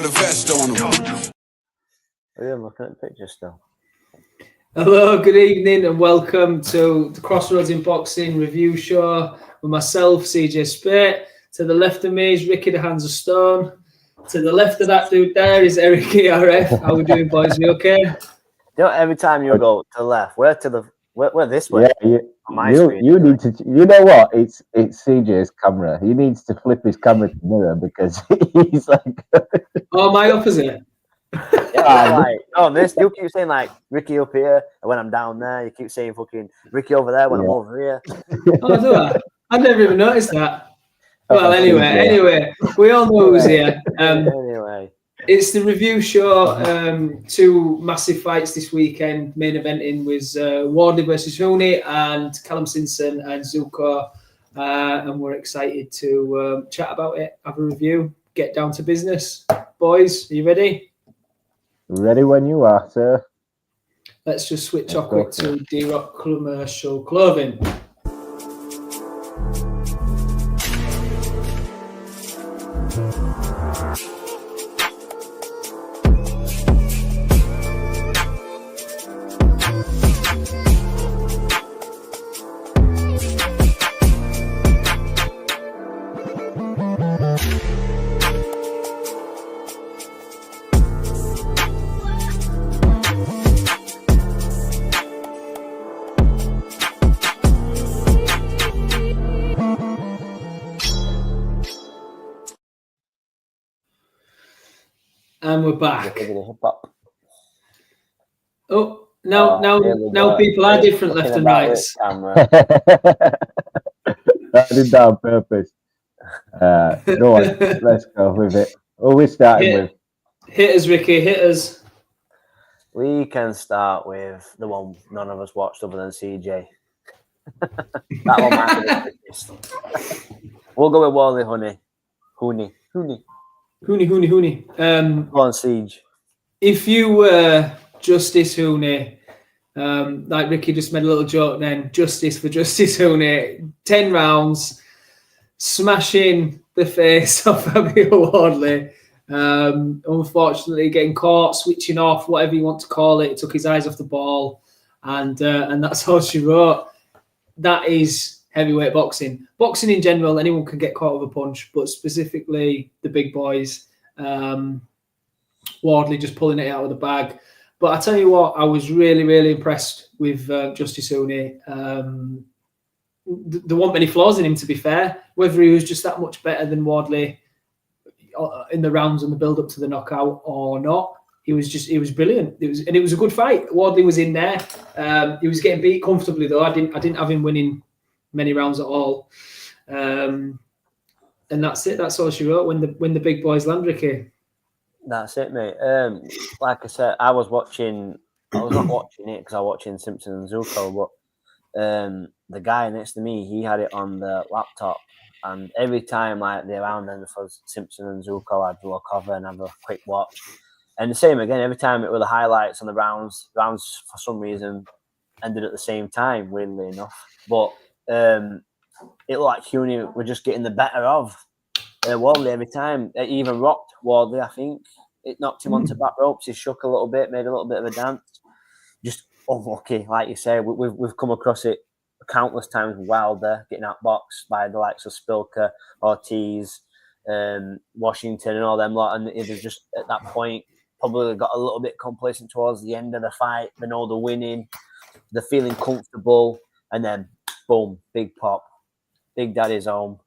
put a vest on him. Yeah, I'm looking at the picture still. Hello, good evening, and welcome to the Crossroads in Boxing review show with myself, CJ Spate. To the left of me is Ricky the Hands of Stone. To the left of that dude there is Eric ERF. How we doing, boys? We okay? You know, every time you go to the left, we're this way. Yeah, Screen, you need to. You know what? It's CJ's camera. He needs to flip his camera to mirror because he's like. Oh, my opposite. Yeah, this you keep saying like Ricky up here, and when I'm down there, you keep saying fucking Ricky over there when I'm over here. Oh, do I? I've never even noticed that. Well, anyway, we all know who's here. Anyway, it's the review show. Two massive fights this weekend. Main eventing was Wardley versus Huni and Callum Simpson and Zucco, and we're excited to chat about it, have a review, get down to business. Boys, are you ready? Ready when you are, sir. Let's just switch off quick to D-Rock commercial clothing. And we're back. Oh, now people are different left and right. I did that on purpose. Go on, let's go with it. Oh, we're starting with. Hit us, Ricky, hit us. We can start with the one none of us watched other than CJ. That one might be the quickest. We'll go with WardleyHuni. Huni. Go on, Siege. If you were Justice Huni, like Ricky just made a little joke then, justice for Justice Huni, 10 rounds, smashing the face of Fabio Wardley, unfortunately getting caught, switching off, whatever you want to call it, took his eyes off the ball, and that's all she wrote. That is heavyweight boxing. Boxing in general, anyone can get caught with a punch, but specifically the big boys. Wardley just pulling it out of the bag. But I tell you what, I was really, really impressed with Justice Huni. There weren't many flaws in him, to be fair. Whether he was just that much better than Wardley in the rounds and the build-up to the knockout or not, he was brilliant. It was a good fight. Wardley was in there. He was getting beat comfortably, though. I didn't have him winning many rounds at all. And that's it. That's all she wrote. When the big boys land, Ricky. That's it, mate. Like I said, I was not watching it because I was watching SimpsonZucco, but the guy next to me, he had it on the laptop, and every time like the round ended for SimpsonZucco, I'd look over and have a quick watch. And the same again, every time it were the highlights on the rounds for some reason ended at the same time, weirdly enough. But it looked like Huni were just getting the better of Wardley every time. It even rocked Wardley, I think. It knocked him onto back ropes. He shook a little bit, made a little bit of a dance. Just unlucky, like you say. We've come across it countless times. Wilder getting outboxed by the likes of Spilker, Ortiz, Washington, and all them lot. And it was just at that point probably got a little bit complacent towards the end of the fight. They know they're winning, they're feeling comfortable, and then boom, big pop, Big Daddy's home,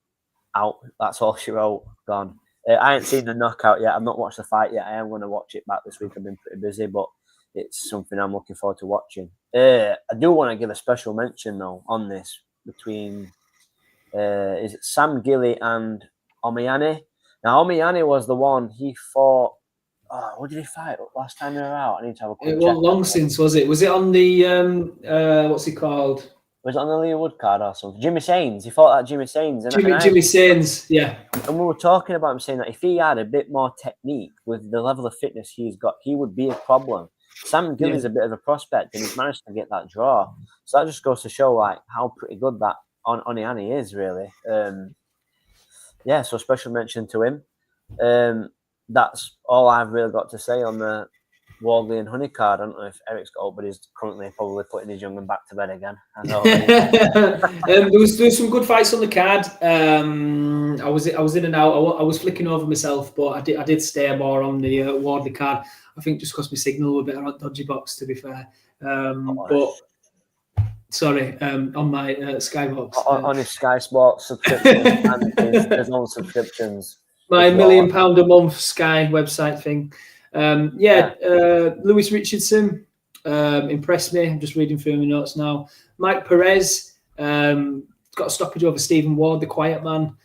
out. That's all she wrote. Gone. I ain't seen the knockout yet. I've not watched the fight yet. I am going to watch it back this week. I've been pretty busy, but it's something I'm looking forward to watching. I do want to give a special mention though on this between is it Sam Gilly and Omiani? Now Omiani was the one he fought. Oh, what did he fight last time they were out? I need to have a quick check. It wasn't long since, was it? Was it on the what's he called? Was it on the Leah Wood card or something? Jimmy Sains. He fought that Jimmy Sains. Jimmy Sains, yeah. And we were talking about him saying that if he had a bit more technique with the level of fitness he's got, he would be a problem. Sam Gilly's a bit of a prospect, and he's managed to get that draw. So that just goes to show like how pretty good that Oniani is, really. So special mention to him. that's all I've really got to say on the Wardley and Honey card. I don't know if Eric's got up, but he's currently probably putting his young and back to bed again. There was some good fights on the card. I was in and out. I was flicking over myself, but I did stay more on the Wardley card. I think just because my signal was a bit on dodgy box, to be fair. But sorry, on my Skybox. On his Sky Sports subscription and his own subscriptions. My £1 million a month Sky website thing. Lewis Richardson impressed me. I'm just reading through my notes now. Mike Perez got a stoppage over Stephen Ward, the quiet man.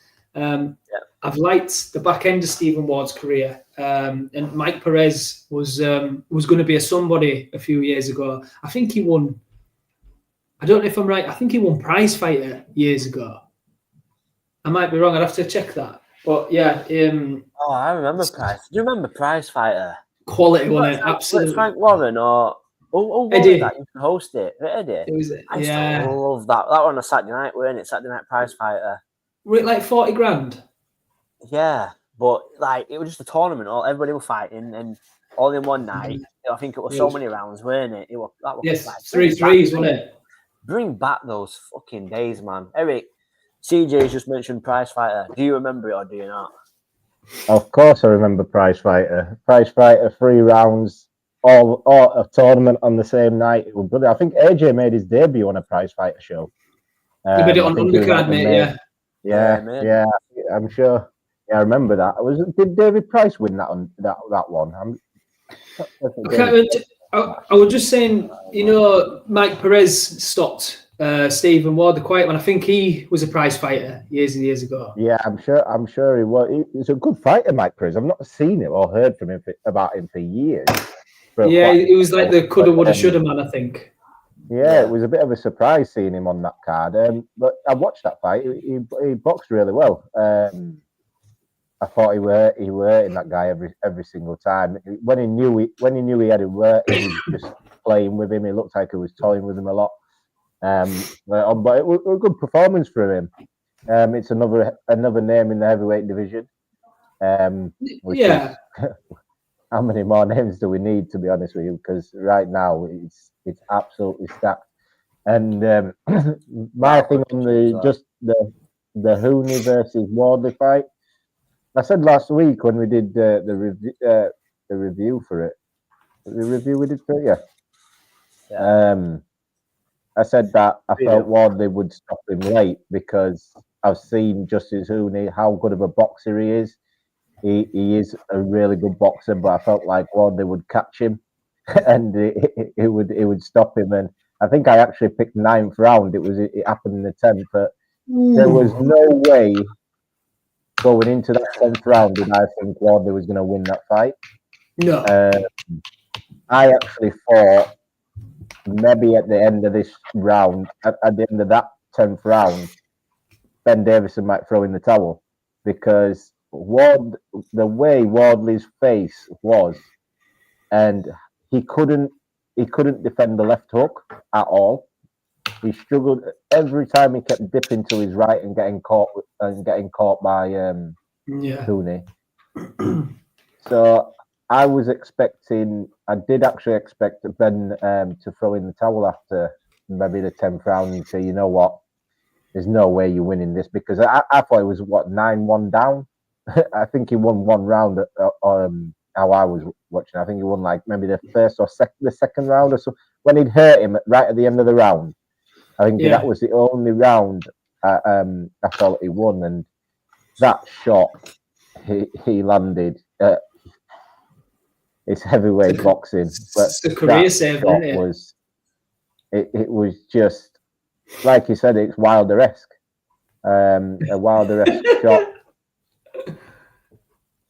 I've liked the back end of Stephen Ward's career, and Mike Perez was going to be a somebody a few years ago. I think he won. I don't know if I'm right. I think he won Prize Fighter years ago. I might be wrong. I'd have to check that. But yeah. I remember Prize. Do you remember Prize Fighter? Quality, wasn't it? Absolutely. Frank Warren or Eddie that used to host it? Eddie. It was. I used to love that. That was on a Saturday night, weren't it? Saturday Night Prize Fighter. Were it like 40 grand? Yeah, but like it was just a tournament. Everybody was fighting, and all in one night. I think it was so many rounds, weren't it? That was like 3-3s, wasn't it? Bring back those fucking days, man. Eric, CJ's just mentioned Prize Fighter. Do you remember it or do you not? Of course, I remember Prize Fighter. Prize Fighter, 3 rounds, all a tournament on the same night. It was brilliant. I think AJ made his debut on a Prize Fighter show. He made it on undercard, mate. Yeah, I'm sure. Yeah, I remember that. Did David Price win that one? I was just saying, Mike Perez stopped Stephen Ward, the quiet one. I think he was a prize fighter years and years ago. Yeah, I'm sure he was. He's a good fighter, Mike Perez. I've not seen him or heard from him about him for years. Yeah, he was like the coulda, woulda, shoulda man, I think. Yeah, it was a bit of a surprise seeing him on that card. But I watched that fight. He boxed really well. I thought he were hitting that guy every single time. When he knew he had him where he was just playing with him. It looked like he was toying with him a lot. But it was a good performance for him. It's another name in the heavyweight division. How many more names do we need, to be honest with you? Because right now it's absolutely stacked. And my thing on the Huni versus Wardley fight. I said last week when we did the review for it. The review we did for it, yeah. I said that I felt Wardley would stop him late because I've seen Justice Huni, how good of a boxer he is. He is a really good boxer, but I felt like Wardley would catch him and it would stop him. And I think I actually picked 9th round. It happened in the 10th, but there was no way going into that 10th round did I think Wardley was going to win that fight. No. I actually thought maybe at the end of this round, at the end of that 10th round, Ben Davison might throw in the towel because the way Wardley's face was, and he couldn't defend the left hook at all. He struggled every time. He kept dipping to his right and getting caught by Huni. So I did actually expect Ben to throw in the towel after maybe the 10th round and say, you know what, there's no way you're winning this, because I thought it was 9-1 down. I think he won one round how I was watching. I think he won like maybe the first or the second round or so. When he'd hurt him right at the end of the round, I think that was the only round I thought he won. And that shot he landed, it's heavyweight boxing. But it's a career save, isn't it? It was just, like you said, it's Wilder-esque. A Wilder-esque shot.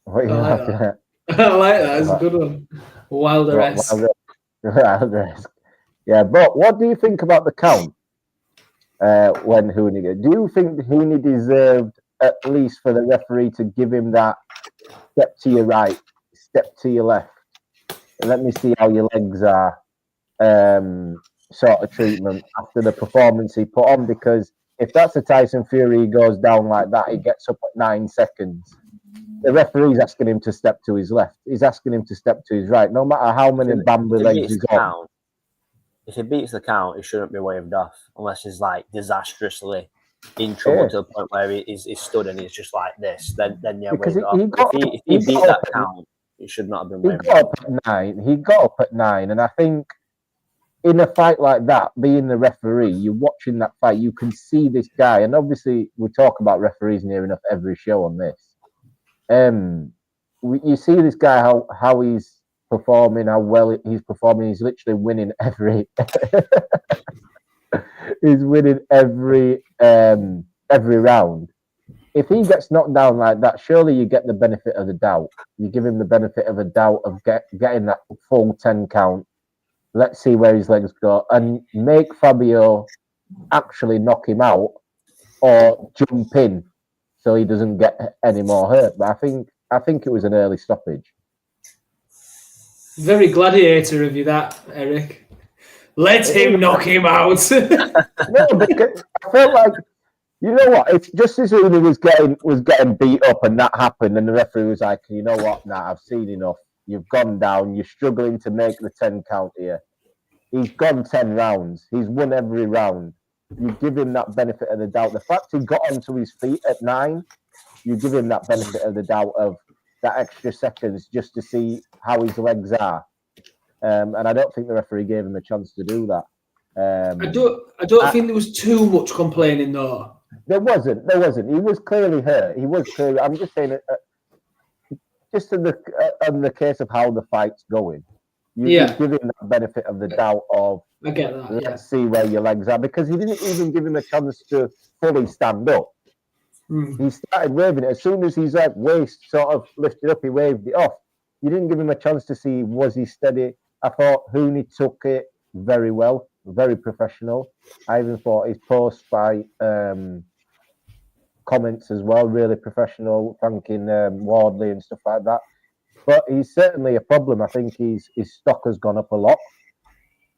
What are you laughing at? I like that. It's a good one. Wilder-esque. Wilder-esque. Yeah, but what do you think about the count when Huni? Do you think Huni deserved at least for the referee to give him that step to your right, step to your left? Let me see how your legs are sort of treatment after the performance he put on? Because if that's a Tyson Fury, he goes down like that, he gets up at 9 seconds. the referee's asking him to step to his left. He's asking him to step to his right. No matter how many bambly legs he's got. If he beats the count, he shouldn't be waved off unless he's like disastrously in trouble to the point where he's stood and he's just like this. Then yeah, wave it off. If he beat that count, it should not have been waved off. He got up at 9, and I think in a fight like that, being the referee, you're watching that fight, you can see this guy, and obviously we talk about referees near enough every show on this. You see this guy how he's performing, how well he's performing. He's literally winning every he's winning every round. If he gets knocked down like that, surely you get the benefit of the doubt. You give him the benefit of a doubt of getting that full 10 count. Let's see where his legs go, and make Fabio actually knock him out or jump in so he doesn't get any more hurt. But I think it was an early stoppage. Very gladiator of you, that, Eric. Let him knock him out. No, because I felt like, you know what? It's just as soon as he was getting beat up and that happened, and the referee was like, you know what? Nah, I've seen enough. You've gone down. You're struggling to make the 10 count here. He's gone 10 rounds. He's won every round. You give him that benefit of the doubt. The fact he got onto his feet at 9, you give him that benefit of the doubt of that extra seconds just to see how his legs are. And I don't think the referee gave him a chance to do that. I don't think there was too much complaining though. There wasn't. He was clearly hurt. I'm just saying, just in the case of how the fight's going, you give him that benefit of the doubt of, I get that. Let's see where your legs are, because he didn't even give him a chance to fully stand up. He started waving it as soon as his waist sort of lifted up. He waved it off. You didn't give him a chance to see was he steady. I thought Huni took it very well, very professional. I even thought his post-fight comments as well, really professional, thanking Wardley and stuff like that. But he's certainly a problem. I think his stock has gone up a lot.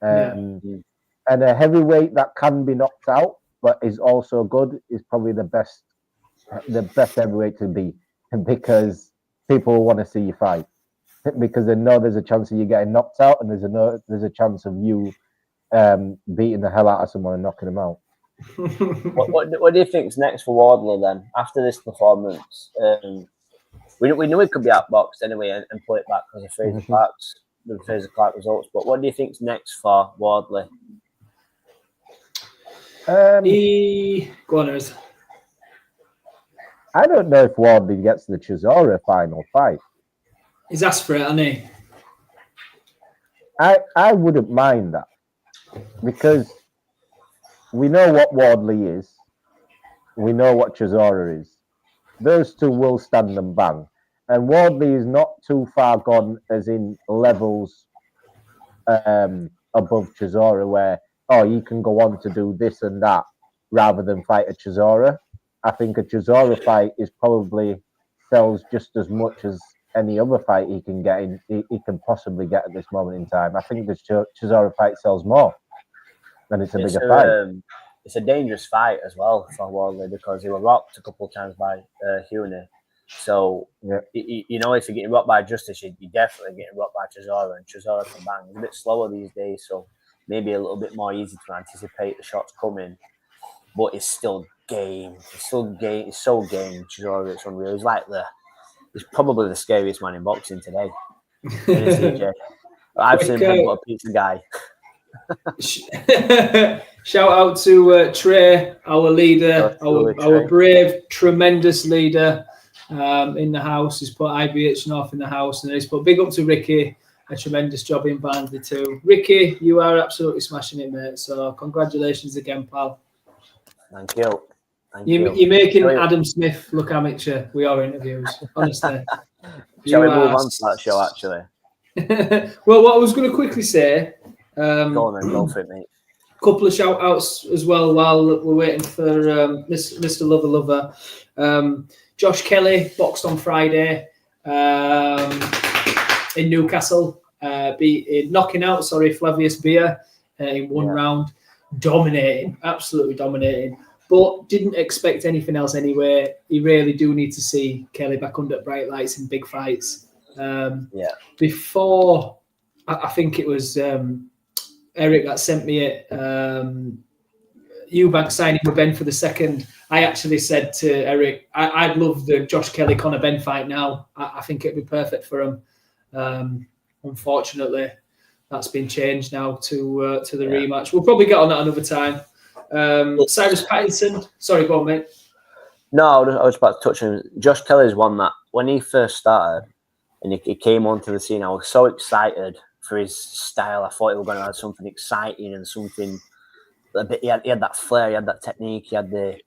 And a heavyweight that can be knocked out, but is also good, is probably the best heavyweight to be, because people want to see you fight, because they know there's a chance of you getting knocked out, and there's a chance of you beating the hell out of someone and knocking them out. What do you think's next for Wardley then after this performance? We knew he could be outboxed anyway and pull it back because of Fraser Clark results. But what do you think's next for Wardley? Go on, Eric. I don't know if Wardley gets the Chisora final fight. He's asked for it, hasn't he? I wouldn't mind that, because we know what Wardley is. We know what Chisora is. Those two will stand and bang. And Wardley is not too far gone as in levels above Chisora, where, you can go on to do this and that rather than fight a Chisora. I think a Chisora fight is probably sells just as much as any other fight he can get in. He can possibly get at this moment in time. I think the Chisora fight sells more, and it's a bigger fight. It's a dangerous fight as well for Wardley, because he was rocked a couple of times by Huni. So, if you're getting rocked by Justice, you're definitely getting rocked by Chisora, and Chisora can bang. He's a bit slower these days, so maybe a little bit more easy to anticipate the shots coming. But it's still game. It's so game. Chisora, it's unreal. He's probably the scariest man in boxing today. I've seen him but a pizza guy. Shout out to Trey, our leader, our brave, tremendous leader in the house. He's put IBH North in the house, and he's put big up to Ricky. A tremendous job in Barnsley too. Ricky, you are absolutely smashing it, mate. So congratulations again, pal. Thank you. You're making Adam Smith look amateur with your interviews, honestly. Shall we move on to that show, actually? Well, what I was going to quickly say... go on then, go for it, mate. Couple of shout-outs as well while we're waiting for Mr. Lover. Josh Kelly boxed on Friday in Newcastle, knocking out Flavius Beer in one round. Dominating, absolutely dominating. but didn't expect anything else anyway. You really do need to see Kelly back under bright lights in big fights. Before, I think it was Eric that sent me it. Eubank signing with Ben for the second. I actually said to Eric, I'd love the Josh Kelly Conor Ben fight now. I think it'd be perfect for him. Unfortunately, that's been changed now to the rematch. We'll probably get on that another time. Cyrus Pattinson. Sorry, go on, mate. No, I was about to touch on Josh Kelly's one that when he first started and he came onto the scene, I was so excited for his style. I thought he was going to have something exciting and something. He had that flair, he had that technique, he had the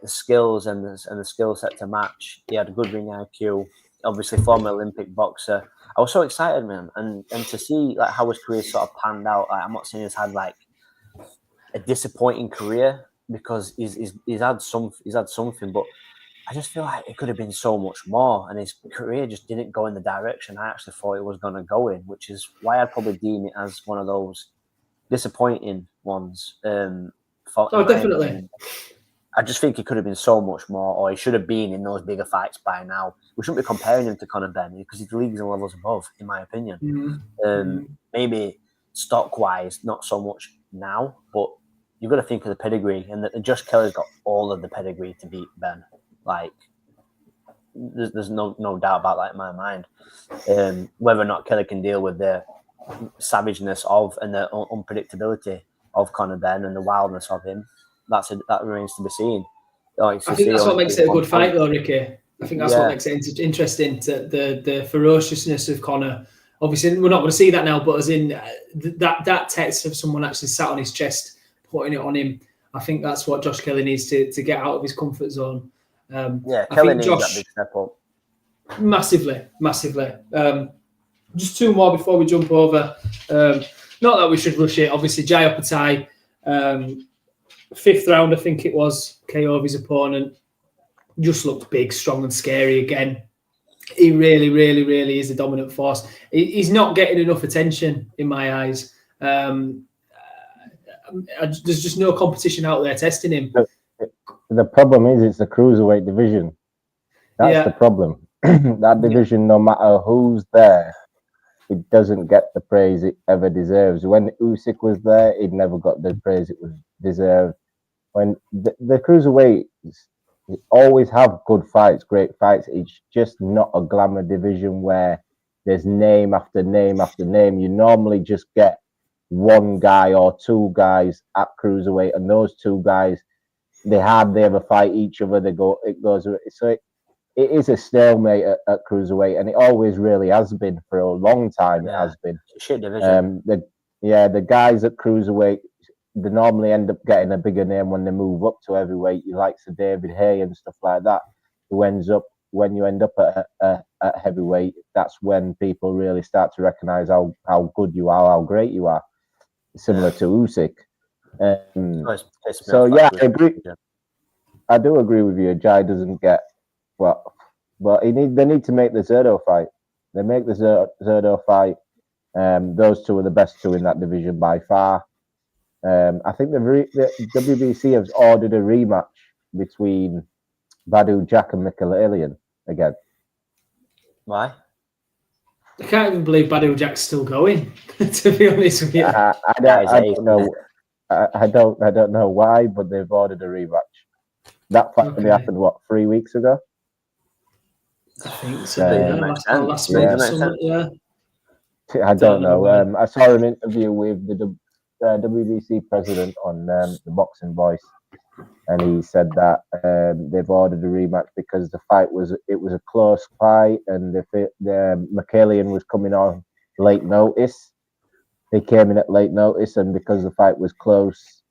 skills and the skill set to match. He had a good ring IQ. Obviously, former Olympic boxer. I was so excited, man, and to see like how his career sort of panned out. Like, I'm not saying he's had like a disappointing career because he's had something, but I just feel like it could have been so much more, and his career just didn't go in the direction I actually thought it was going to go in, which is why I'd probably deem it as one of those disappointing ones. Definitely. I just think he could have been so much more, or he should have been in those bigger fights by now. We shouldn't be comparing him to Conor Ben because he's leagues and levels above, in my opinion. Maybe stock-wise, not so much now, but you've got to think of the pedigree, and Josh Kelly's got all of the pedigree to beat Ben. Like, there's no doubt about that in my mind. Whether or not Kelly can deal with the savageness of and the unpredictability of Conor Ben and the wildness of him, that remains to be seen. I think that's what makes it a good fight, though, Ricky. I think that's what makes it interesting. The ferociousness of Conor. Obviously, we're not going to see that now, but as in that text of someone actually sat on his chest, putting it on him. I think that's what Josh Kelly needs to get out of his comfort zone. Kelly needs that big step up. Massively. Just two more before we jump over. Not that we should rush it. Obviously, Jai Opetaia, 5th round, I think it was, KO of his opponent. Just looked big, strong and scary again. He really, really, really is a dominant force. He's not getting enough attention in my eyes. There's just no competition out there testing him. The problem is it's the cruiserweight division. That's the problem. That division, no matter who's there, it doesn't get the praise it ever deserves. When Usyk was there, it never got the praise it was deserved. When the cruiserweights always have good fights, great fights. It's just not a glamour division where there's name after name after name. You normally just get one guy or two guys at cruiserweight, and those two guys, they hardly ever fight each other. It goes. So it is a stalemate at cruiserweight, and it always really has been for a long time. It has been. Shit division. The guys at cruiserweight, they normally end up getting a bigger name when they move up to heavyweight. You like Sir David Hay and stuff like that. When you end up at heavyweight, that's when people really start to recognise how good you are, how great you are. Similar to Usyk. So yeah, I agree. I do agree with you. Jai doesn't get but they need to make the Zerdo fight. They make the Zerdo fight. Those two are the best two in that division by far. I think the WBC has ordered a rematch between Badou Jack and Mkhitaryan again. Why? I can't even believe Badou Jack's still going. To be honest with you, I don't know. I don't know why, but they've ordered a rematch. That fight happened 3 weeks ago. I think so. Last month. Yeah. I don't know. I saw an interview with the WBC president on the Boxing Voice, and he said that they've ordered a rematch because the fight was a close fight, and the Mkhitaryan was coming on late notice. They came in at late notice, and because the fight was close,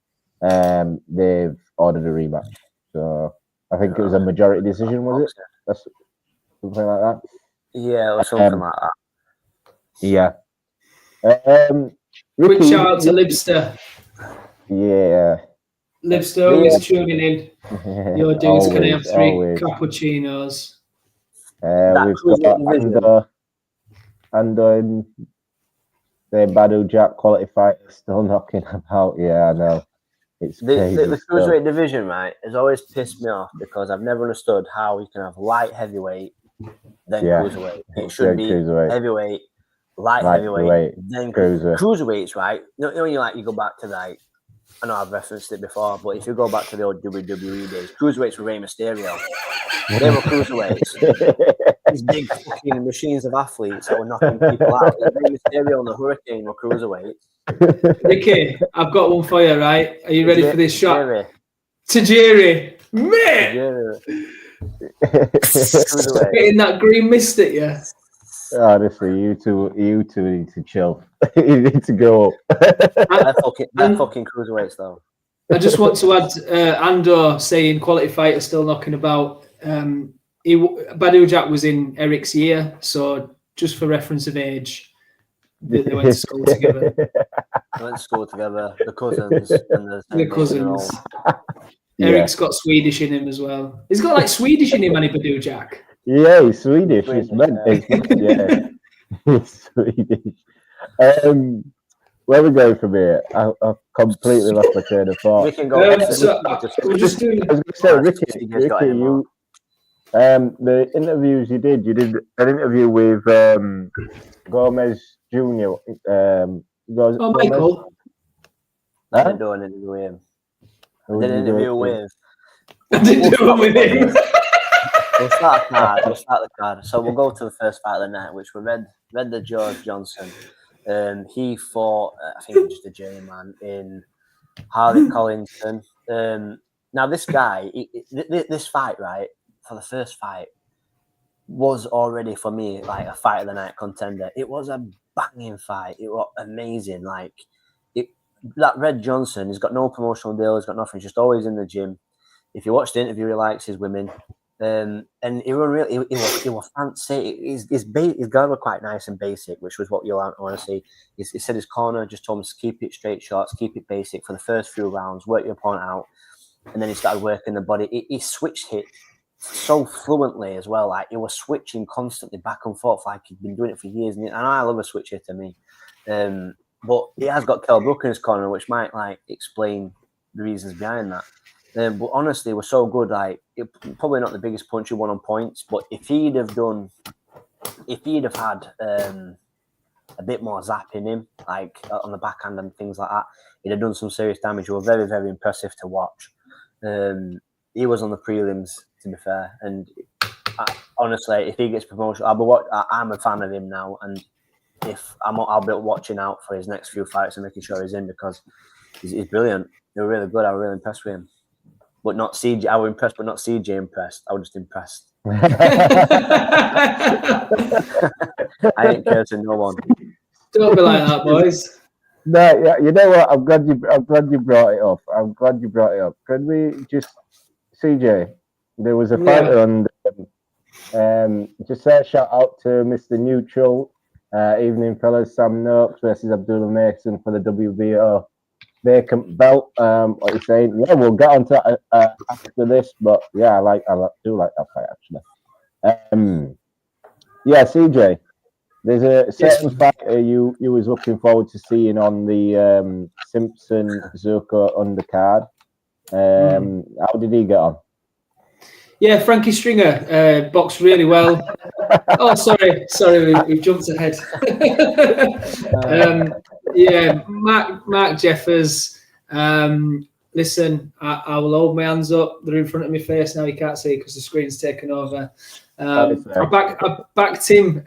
they've ordered a rematch. So I think it was a majority decision, was it? That's something like that. Yeah, or something like that. Yeah. Ricky, quick shout out to Libster. Yeah. Libster always tuning in. Your dudes can have 3 cappuccinos. We've got Ando in the Badou Jack quality fight still knocking about. Yeah, I know. It's the cruiserweight division, right, has always pissed me off because I've never understood how you can have light heavyweight, then cruiserweight. It should be heavyweight, light heavyweight, then cruiserweights, right? You know, you go back to like, I know I've referenced it before, but if you go back to the old WWE days, cruiserweights were Rey Mysterio. They were cruiserweights. These big fucking machines of athletes that were knocking people out. Rey Mysterio and the Hurricane were cruiserweights. Ricky, I've got one for you, right? Are you ready for this shot? Tajiri. Man! Getting that green mist at you. Honestly, you two need to chill. You need to go up. They're fucking cruiserweights, though. I just want to add, Andor saying quality fighter still knocking about. Badou Jack was in Eric's year, so just for reference of age, they went to school together. They went to school together, the cousins. And the cousins. Eric's got Swedish in him as well. He's got like Swedish in him, Manny Badou Jack. Yeah, he's Swedish. He's meant. Yeah, he's Swedish. Where we going from here? I've completely lost my train of thought. We can go. We're just doing. I was going to say, Ricky, you. The interviews you did an interview with Gomez Jr. Michael. I didn't do an interview with him. I did an interview with. I didn't do it with him. We'll start the card. So we'll go to the first fight of the night, which we read the George Johnson. He fought, I think, just a journeyman in Harley Collinson. Now this guy, this fight, right, for the first fight, was already for me like a fight of the night contender. It was a banging fight. It was amazing. Like that Red Johnson, he's got no promotional deal. He's got nothing. He's just always in the gym. If you watch the interview, he likes his women. And he was fancy. His guard were quite nice and basic, which was what you'll want to see. He said his corner just told him to keep it straight shots, keep it basic for the first few rounds, work your opponent out, and then he started working the body. He switched hit so fluently as well. Like he was switching constantly back and forth, like he'd been doing it for years. And I love a switch hitter, me. But he has got Kell Brook in his corner, which might like explain the reasons behind that. But honestly, it was so good. Like, probably not the biggest punch he won on points, but if he'd have had a bit more zap in him, like on the backhand and things like that, he'd have done some serious damage. He was very, very impressive to watch. He was on the prelims, to be fair, and honestly, if he gets promotion, I'm a fan of him now, and I'll be watching out for his next few fights and making sure he's in because he's brilliant. They were really good. I was really impressed with him. But not CJ. I was impressed, but not CJ impressed. I was just impressed. I ain't cursing no one. Don't be like that, boys. No, yeah, you know what? I'm glad you brought it up. Could we just CJ? There was a fighter on. Just a shout out to Mr. Neutral. Evening, fellas. Sam Noakes versus Abdullah Mason for the WBO vacant belt. What you're saying? Yeah, we'll get onto that after this. But yeah, I do like that fight actually. Yeah, CJ. There's a certain fighter you was looking forward to seeing on the SimpsonZucco undercard. How did he get on? Yeah, Frankie Stringer boxed really well. Oh, sorry, we've jumped ahead. Yeah, Mark Jeffers. Listen, I will hold my hands up. They're in front of my face now. You can't see because the screen's taken over. I backed him.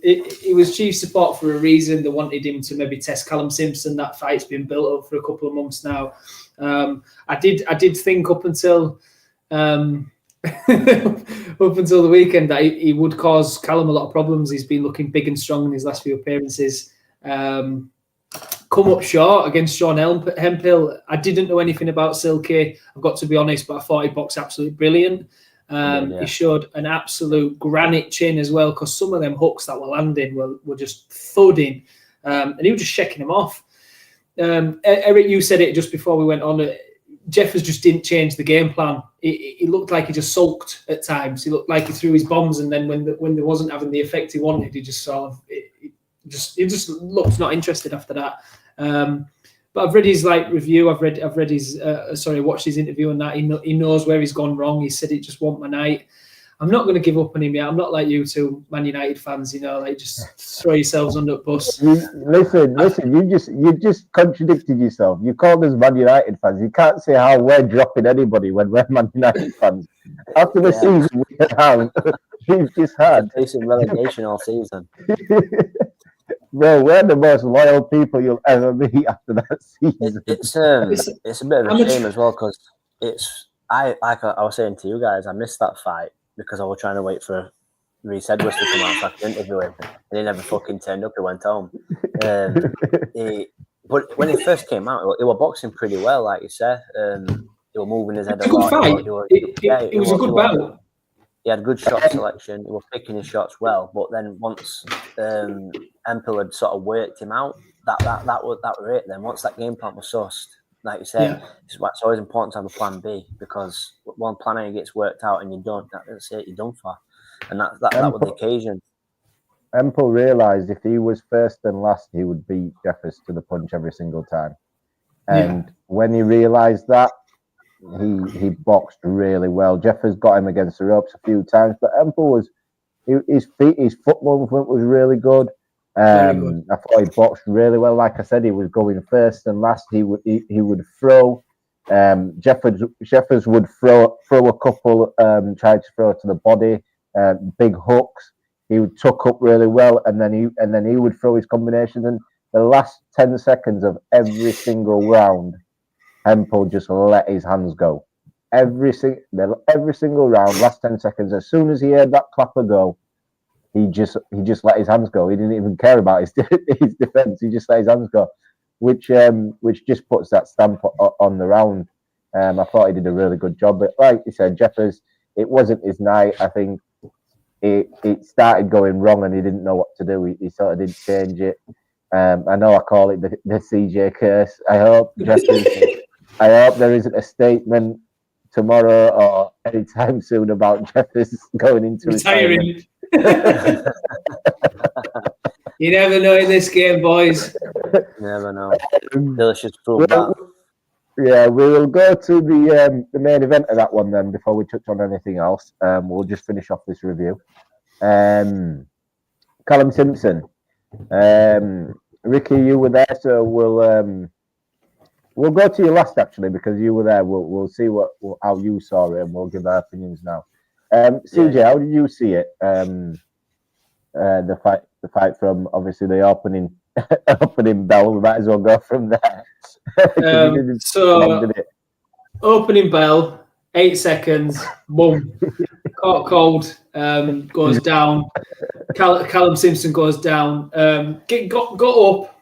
He was chief support for a reason. They wanted him to maybe test Callum Simpson. That fight's been built up for a couple of months now. I did think up until the weekend that he would cause Callum a lot of problems. He's been looking big and strong in his last few appearances. Come up short against Sean Hemphill. I didn't know anything about Silky, I've got to be honest, but I thought he boxed absolutely brilliant. He showed an absolute granite chin as well, because some of them hooks that were landing were just thudding, and he was just shaking them off. Eric, you said it just before we went on. Jeffers just didn't change the game plan. He looked like he just sulked at times. He looked like he threw his bombs, and then when there wasn't having the effect he wanted, he just sort of it just looked not interested after that. But I've read his review. I've read his watched his interview on that. He knows where he's gone wrong. He said it just wasn't my night. I'm not going to give up on him yet. I'm not like you two Man United fans, just throw yourselves under the bus. Listen. You just contradicted yourself. You called us Man United fans. You can't say how we're dropping anybody when we're Man United fans. After the season we've just had, facing relegation all season. Well, we're the most loyal people you'll ever meet after that season. It's a bit of a shame as well because I was saying to you guys, I missed that fight because I was trying to wait for Reece Edwards to come out so I could interview him, and he never fucking turned up. He went home. But when he first came out, he was boxing pretty well, like you said. He was moving his head a lot. It was a good bout. He had good shot selection. He was picking his shots well, but then once Empel had sort of worked him out, that was it. Then once that game plan was sussed, like you said, it's always important to have a plan B because one plan A gets worked out and you don't. That's it. You're done for, and that was the occasion. Empel realised if he was first and last, he would beat Jeffers to the punch every single time. And when he realised that, he boxed really well. Jeffers got him against the ropes a few times, but Empel his foot movement was really good. I thought he boxed really well. Like I said, he was going first and last. He would throw. Jeffers would throw a couple, tried to throw to the body, big hooks. He would tuck up really well, and then he would throw his combination. And the last 10 seconds of every single round, Empel just let his hands go. Every single round, last 10 seconds, as soon as he heard that clapper go, he just let his hands go. He didn't even care about his defense. He just let his hands go, which just puts that stamp on the round. I thought he did a really good job. But like you said, Jeffers, it wasn't his night. I think it started going wrong and he didn't know what to do. He sort of didn't change it. I know I call it the CJ curse. I hope there isn't a statement tomorrow or anytime soon about Jeffers going into retiring. You never know in this game, boys. You never know. Delicious food. Yeah, we will go to the main event of that one then before we touch on anything else. We'll just finish off this review. Callum Simpson. Ricky, you were there, so we'll go to you last actually because you were there. We'll see how you saw it and we'll give our opinions now. CJ, how did you see it? The fight from obviously the opening bell. We might as well go from there. Opening bell, 8 seconds, boom, caught cold, goes down. Callum Simpson goes down. Got up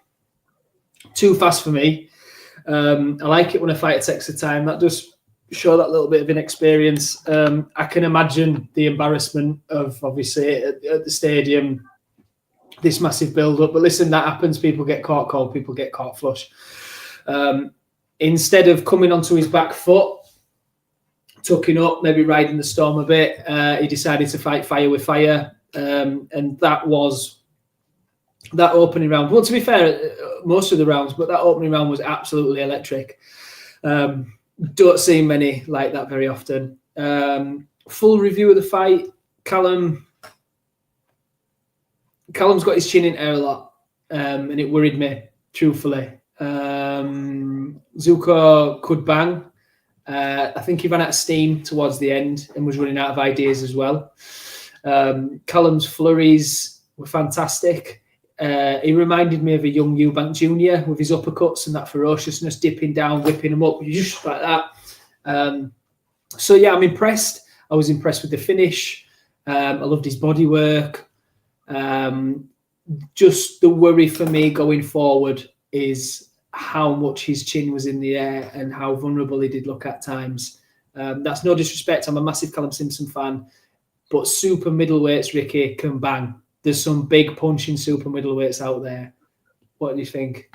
too fast for me. I like it when a fighter takes the time. That does show that little bit of inexperience. I can imagine the embarrassment of obviously at the stadium, this massive build-up. But listen, that happens. People get caught cold. People get caught flush. Instead of coming onto his back foot, tucking up, maybe riding the storm a bit, he decided to fight fire with fire. And that was that opening round. Well, to be fair, most of the rounds, but that opening round was absolutely electric. Don't see many like that very often. Full review of the fight. Callum's got his chin in air a lot, and it worried me, truthfully. Zucco could bang. I think he ran out of steam towards the end and was running out of ideas as well. Callum's flurries were fantastic. He reminded me of a young Eubank Jr. with his uppercuts and that ferociousness, dipping down, whipping him up, just like that. So yeah, I'm impressed. I was impressed with the finish. I loved his body work. Just the worry for me going forward is how much his chin was in the air and how vulnerable he did look at times. That's no disrespect. I'm a massive Callum Simpson fan, but super middleweights, Ricky, can bang. There's some big punching super middleweights out there. What do you think?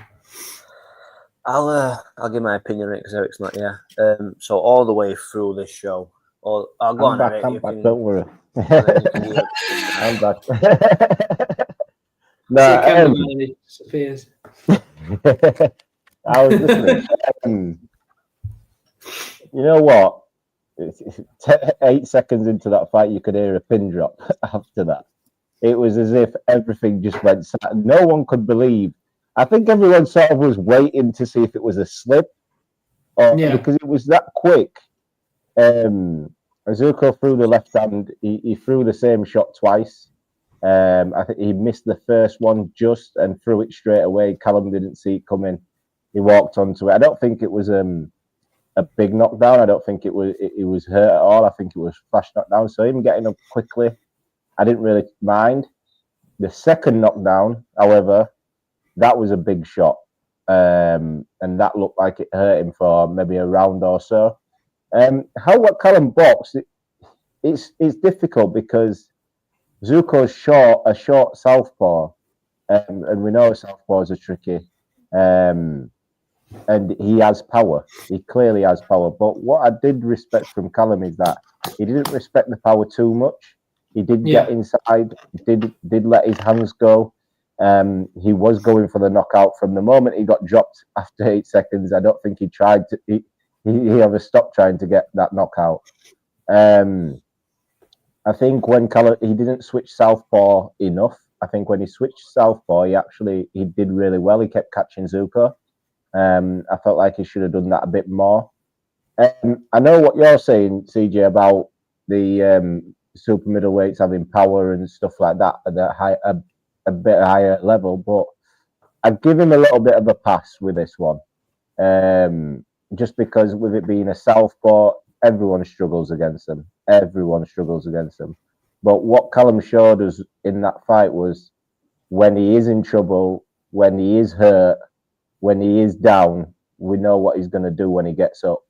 I'll give my opinion on it because Eric's not here. So all the way through this show, I'll go on, Eric. I'm back. Don't worry. I'm back. No, I was listening. You know what? 8 seconds into that fight, you could hear a pin drop after that. It was as if everything just went. No one could believe. I think everyone sort of was waiting to see if it was a slip, or because it was that quick. Zucco threw the left hand. He threw the same shot twice. I think he missed the first one just and threw it straight away. Callum didn't see it coming. He walked onto it. I don't think it was a big knockdown. I don't think it was hurt at all. I think it was flash knockdown. So him getting up quickly, I didn't really mind. The second knockdown, however, that was a big shot. And that looked like it hurt him for maybe a round or so. What Callum boxed, it's difficult because Zucco's a short southpaw, and we know southpaws are tricky. And he has power. He clearly has power. But what I did respect from Callum is that he didn't respect the power too much. He did get inside. Did let his hands go. He was going for the knockout from the moment he got dropped after 8 seconds. I don't think he tried to. He ever stopped trying to get that knockout. I think when Callum, he didn't switch southpaw enough. I think when he switched southpaw, he did really well. He kept catching Zucco. I felt like he should have done that a bit more. I know what you're saying, CJ, about the super middleweights having power and stuff like that at a bit higher level, but I'd give him a little bit of a pass with this one. Just because with it being a southpaw, everyone struggles against them. Everyone struggles against them. But what Callum showed us in that fight was when he is in trouble, when he is hurt, when he is down, we know what he's going to do when he gets up.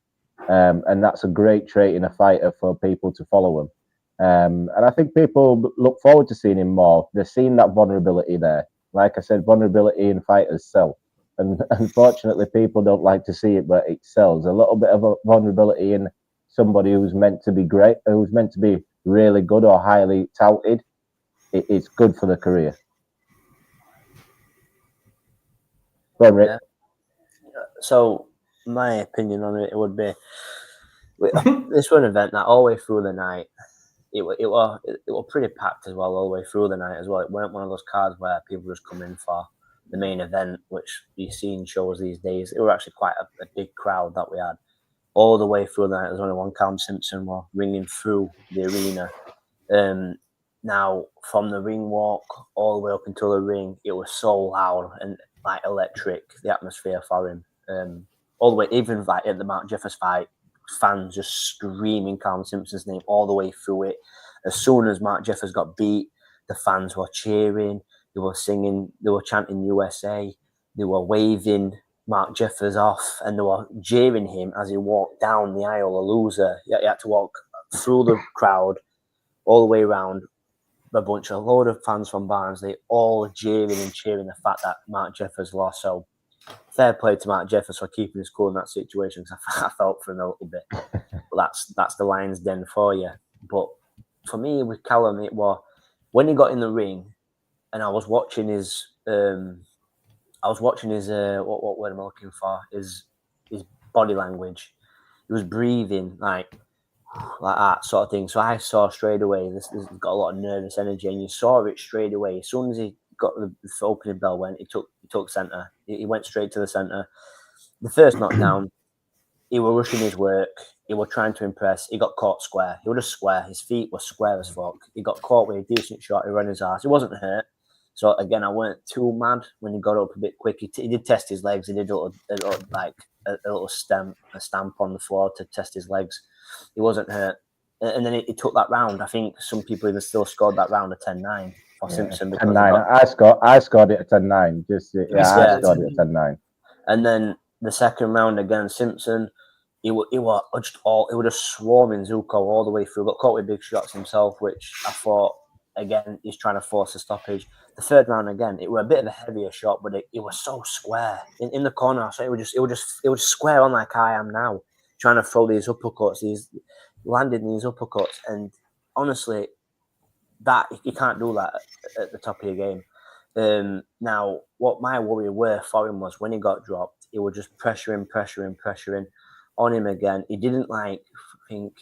And that's a great trait in a fighter for people to follow him. And I think people look forward to seeing him more. They're seeing that vulnerability there. Like I said, vulnerability in fighters sell. And unfortunately, people don't like to see it, but it sells. A little bit of a vulnerability in somebody who's meant to be great, who's meant to be really good or highly touted. It's good for the career. Go on, Rick. Yeah. So my opinion on it would be this was an event that all the way through the night, it was pretty packed as well all the way through the night as well. It weren't one of those cards where people just come in for the main event, which you see in shows these days. It were actually quite a big crowd that we had all the way through the night. There's only one Callum Simpson were ringing through the arena. Now from the ring walk all the way up until the ring, it was so loud and like electric, the atmosphere for him. All the way, even like at the Mark Jeffers fight, fans just screaming Callum Simpson's name all the way through it. As soon as Mark Jeffers got beat, the fans were cheering, they were singing, they were chanting USA, they were waving Mark Jeffers off, and they were jeering him as he walked down the aisle, a loser. He had to walk through the crowd all the way around. A load of fans from Barnsley, all jeering and cheering the fact that Mark Jeffers lost. So fair play to Mark Jeffers for keeping his cool in that situation, because I felt for him a little bit. But that's the Lions' Den for you. But for me, with Callum, it was when he got in the ring, and I was watching his what word am I looking for? His body language. He was breathing like that sort of thing. So I saw straight away this got a lot of nervous energy, and you saw it straight away. As soon as he got the opening bell went, he took centre. He went straight to the centre. The first knockdown, he was rushing his work. He was trying to impress. He got caught square. He was just square. His feet were square as fuck. He got caught with a decent shot. He ran his ass. He wasn't hurt. So again, I weren't too mad when he got up a bit quick. He did test his legs. He did a little stamp on the floor to test his legs. He wasn't hurt. And then he took that round. I think some people even still scored that round at 10-9 for Simpson. 10-9. I scored it at 10-9. I scored it at 10-9. And then the second round against Simpson, he was just swarming Zucco all the way through. Got caught with big shots himself, which I thought, again, he's trying to force a stoppage. The third round again, it was a bit of a heavier shot, but it was so square in the corner. So it was square on like I am now, trying to throw these uppercuts, landing these uppercuts, and honestly, that you can't do that at the top of your game. Now, what my worry were for him was when he got dropped, he was just pressuring on him again. He didn't think.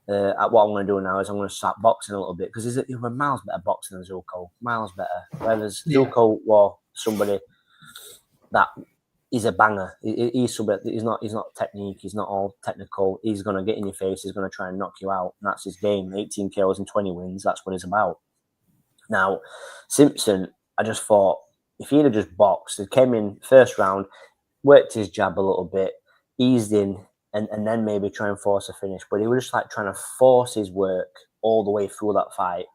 What I'm going to do now is I'm going to start boxing a little bit because he was miles better boxing than Zucco, miles better. Whereas Zucco was somebody that he's a banger. He's somebody. He's not technique. He's not all technical. He's going to get in your face. He's going to try and knock you out. And that's his game. 18 kills and 20 wins. That's what it's about. Now, Simpson, I just thought if he'd have just boxed, he came in first round, worked his jab a little bit, eased in. And then maybe try and force a finish. But he was just trying to force his work all the way through that fight.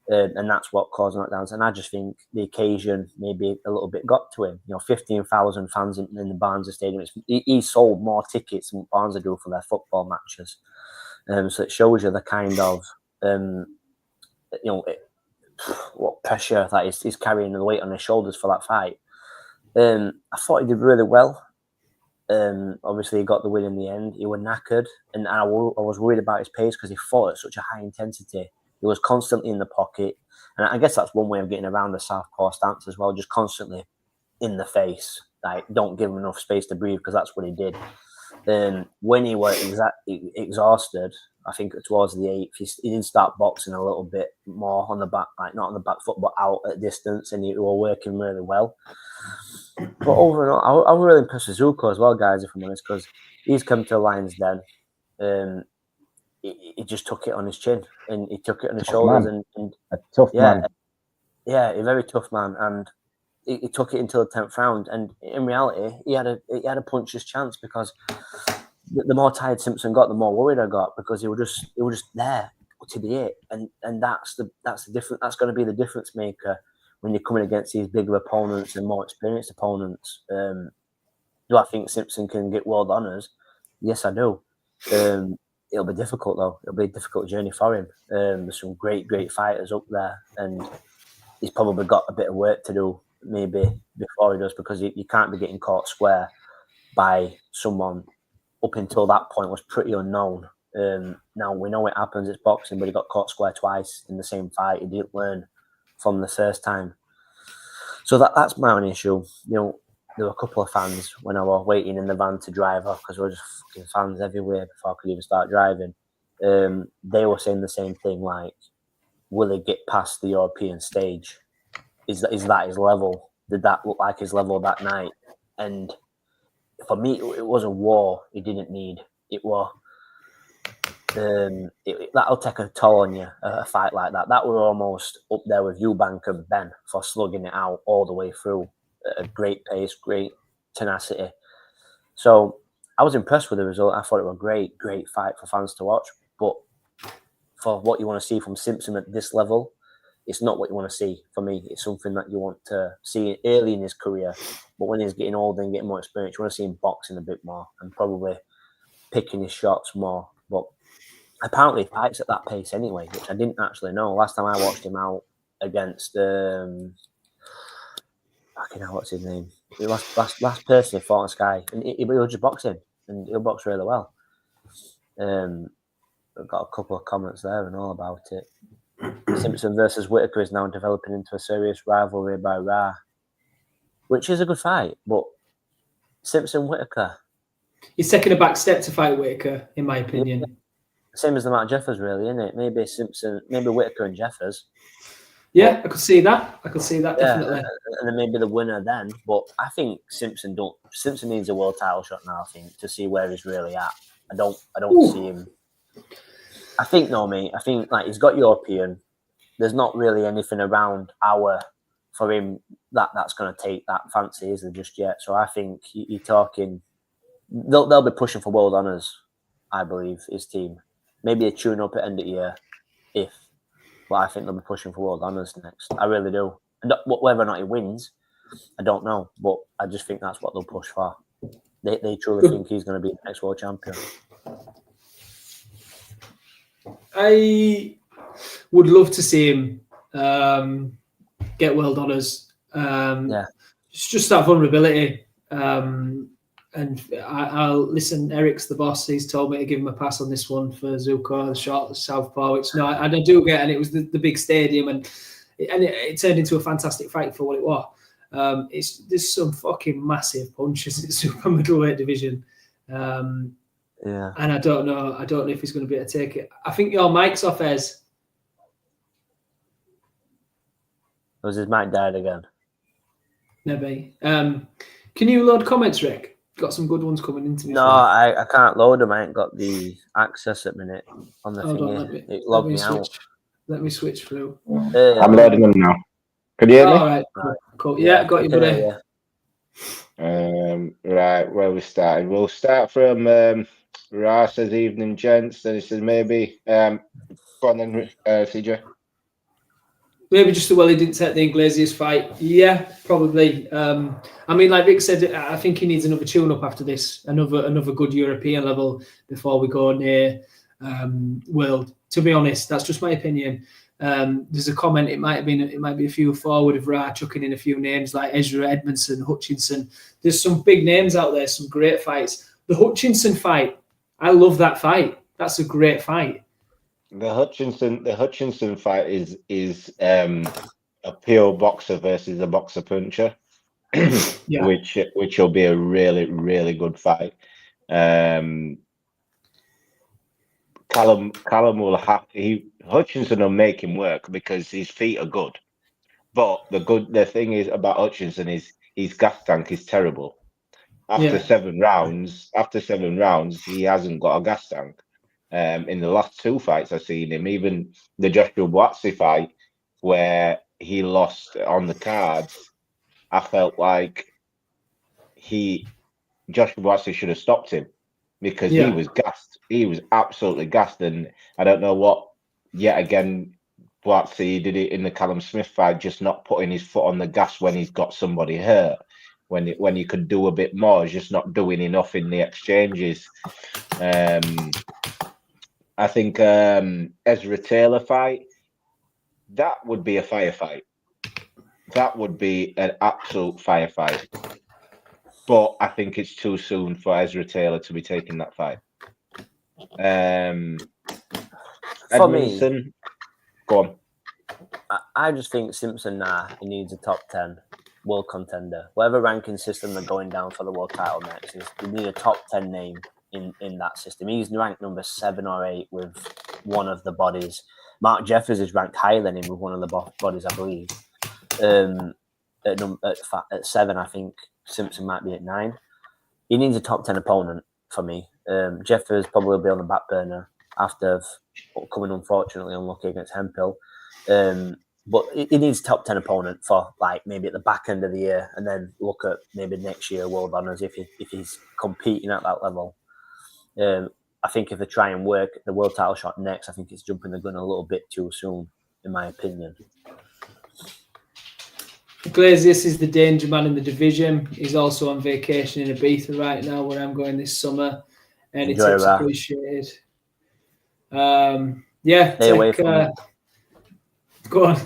And that's what caused knockdowns. And I just think the occasion maybe a little bit got to him. 15,000 fans in the Barnsley Stadium. He sold more tickets than Barnsley do for their football matches. So it shows you the kind of, what pressure that he's carrying the weight on his shoulders for that fight. I thought he did really well. Obviously, he got the win in the end. He was knackered, and I was worried about his pace because he fought at such a high intensity. He was constantly in the pocket, and I guess that's one way of getting around the southpaw stance as well, just constantly in the face. Don't give him enough space to breathe because that's what he did. When he was exhausted, I think towards the 8th, he did start boxing a little bit more on the back, not on the back foot, but out at distance, and he was working really well. But overall, I was really impressed with Zucco as well, guys, if I'm honest, because he's come to Lions Den. He just took it on his chin and he took it on his shoulders. And a tough man. Yeah, a very tough man. And he took it until the 10th round. And in reality, he had a puncher's chance because the more tired Simpson got, the more worried I got because he was just there to be it. And that's the difference. That's going to be the difference maker. When you're coming against these bigger opponents and more experienced opponents. Do I think Simpson can get world honours? Yes, I do. It'll be difficult, though. It'll be a difficult journey for him. There's some great fighters up there, and he's probably got a bit of work to do maybe before he does because you can't be getting caught square by someone up until that point was pretty unknown. Now, we know it happens. It's boxing, but he got caught square twice in the same fight. He didn't learn from the first time. So that's my own issue. There were a couple of fans when I was waiting in the van to drive off because there were just fucking fans everywhere before I could even start driving. They were saying the same thing, will he get past the European stage? Is that his level? Did that look like his level that night? And for me, it was a war he didn't need. It was... that'll take a toll on you, a fight like that. That were almost up there with Eubank and Ben for slugging it out all the way through at a great pace, great tenacity. So I was impressed with the result. I thought it was a great fight for fans to watch. But for what you want to see from Simpson at this level, it's not what you want to see for me. It's something that you want to see early in his career. But when he's getting older and getting more experience, you want to see him boxing a bit more and probably picking his shots more. But apparently he fights at that pace anyway, which I didn't actually know. Last time I watched him out against what's his name? The last person he fought on Sky, and he was just boxing, and he'll box really well. I've got a couple of comments there and all about it. Simpson versus Whitaker is now developing into a serious rivalry by Ra, which is a good fight, but Simpson Whitaker, he's taking a back step to fight Whitaker, in my opinion. Yeah. Same as the Matt Jeffers, really, isn't it? Maybe Whitaker and Jeffers. Yeah, I could see that. Definitely. And then maybe the winner then. But I think Simpson needs a world title shot now, I think, to see where he's really at. I don't see him. I think he's got European. There's not really anything around for him that's going to take that fancy, is there, just yet? So I think you're talking. They'll be pushing for world honours, I believe, his team. Maybe a tune up at end of year, but I think they'll be pushing for world honours next. I really do. And whether or not he wins, I don't know. But I just think that's what they'll push for. They truly think he's going to be the next world champion. I would love to see him get world honours. Just that vulnerability. And I'll listen. Eric's the boss. He's told me to give him a pass on this one for Zucco, the short southpaw. Which I do get, and it was the big stadium, and it turned into a fantastic fight for what it was. There's some fucking massive punches in the super middleweight division. And I don't know if he's going to be able to take it. I think your mic's off, Ez. Was his mic died again? Maybe. Can you load comments, Rick? Got some good ones coming into me. No, I can't load them. I ain't got the access at the minute on the thing. It logged me out. Let me switch through. I'm loading them now. Can you hear me? All right, cool. Yeah, got you, buddy. Right, where we started? We'll start from Ra says evening, gents. Then he says maybe. Go on then, CJ. Maybe just the he didn't take the Iglesias fight. Yeah, probably. I mean, like Rick said, I think he needs another tune-up after this, another good European level before we go near world. To be honest, that's just my opinion. There's a comment. It might be a few forward of Ra chucking in a few names like Ezra, Edmondson, Hutchinson. There's some big names out there, some great fights. The Hutchinson fight, I love that fight. That's a great fight. The Hutchinson fight is a pure boxer versus a boxer puncher, which will be a really, really good fight. Callum will Hutchinson will make him work because his feet are good. But the thing is about Hutchinson is his gas tank is terrible. After 7 rounds, he hasn't got a gas tank. In the last 2 fights I've seen him, even the Joshua Buatsi fight where he lost on the cards, I felt like Joshua Buatsi should have stopped him because he was gassed. He was absolutely gassed, and I don't know what. Yet again, Buatsi did it in the Callum Smith fight, just not putting his foot on the gas when he's got somebody hurt. When you could do a bit more, just not doing enough in the exchanges. I think Ezra Taylor fight, that would be a firefight. That would be an absolute firefight. But I think it's too soon for Ezra Taylor to be taking that fight. Edmondson, go on. I just think Simpson he needs a top 10 world contender. Whatever ranking system they're going down for the world title next is, you need a top 10 name in that system. He's ranked number 7 or 8 with one of the bodies. Mark Jeffers is ranked higher than him with one of the bodies, I believe. At 7, I think Simpson might be at 9. He needs a top 10 opponent for me. Jeffers probably will be on the back burner after coming unfortunately unlucky against Hemphill. But he needs a top 10 opponent for like maybe at the back end of the year, and then look at maybe next year World Honours if he's competing at that level. I think if they try and work the world title shot next, I think it's jumping the gun a little bit too soon, in my opinion. Iglesias is the danger man in the division. He's also on vacation in Ibiza right now, where I'm going this summer. Any tips appreciated. Stay away from him. Go on.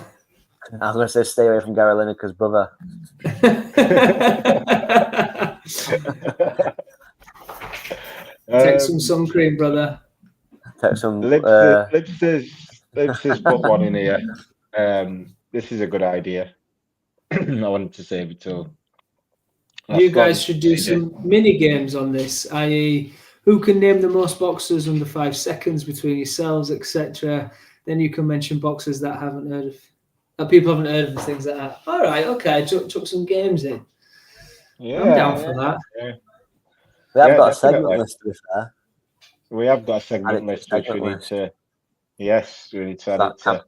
I was going to say stay away from Gary Lineker's brother. Take some sun cream, brother. Take some. Let's just put one in here. This is a good idea. I wanted to save it till. You guys should do some mini games on this, i.e., who can name the most boxers under 5 seconds between yourselves, etc. Then you can mention boxers that people haven't heard of, and things like that. All right, okay, chuck some games in. Yeah, I'm down for that. Yeah. We have got a segment list, to be fair. We have got a segment list which we need to. Yes, we need to add it to.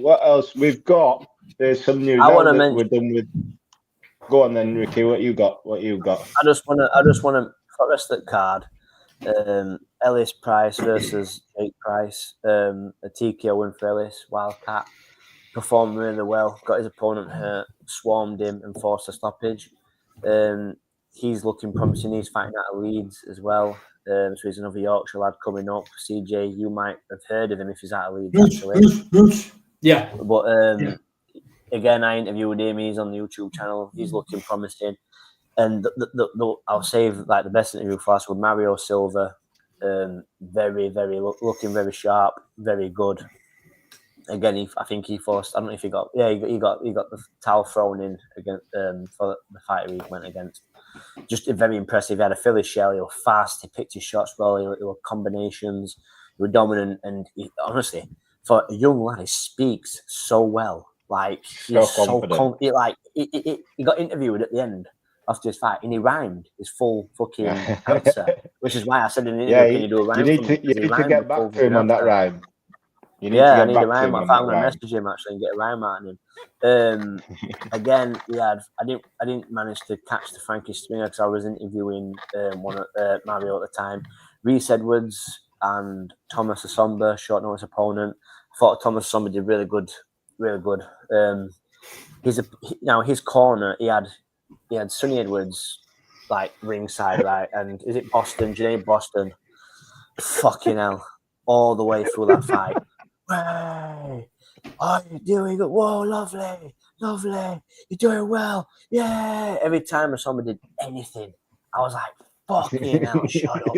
What else we've got? There's some news. I want to mention. We're done with. Go on then, Ricky. What you got? I just want to for the rest of the card. Ellis Price versus Jake Price. A TKO win for Ellis. Wildcat performed really well. Got his opponent hurt, swarmed him, and forced a stoppage. He's looking promising. He's fighting out of Leeds as well. So he's another Yorkshire lad coming up. CJ, you might have heard of him if he's out of Leeds, actually. Yeah. But again, I interviewed him. He's on the YouTube channel. He's looking promising. And I'll save like the best interview for us with Mario Silva. Very, very looking very sharp, very good. again, I think he forced. I don't know if he got. Yeah, he got the towel thrown in against for the fighter he went against. Just very impressive. He had a Philly shell. He was fast. He picked his shots well. He were combinations. He were dominant. And honestly, for a young lad, he speaks so well. Like he's so confident. He got interviewed at the end after his fight, and he rhymed his full fucking answer, which is why I said in the interview, can you do a rhyme? You need to get back to him on that rhyme. I need a rhyme. I'm going to message him actually and get a rhyme out of him. Again, I didn't manage to catch the Frankie Springer because I was interviewing Mario at the time. Reese Edwards and Thomas Asomba, short notice opponent. I thought Thomas Asomba did really good. His corner. He had Sonny Edwards like ringside, right? And is it Boston? Janae Boston? Fucking hell! All the way through that fight. Hey, are you doing it? Whoa, lovely. You're doing well. Yeah. Every time somebody did anything, I was like, fucking hell, shut up.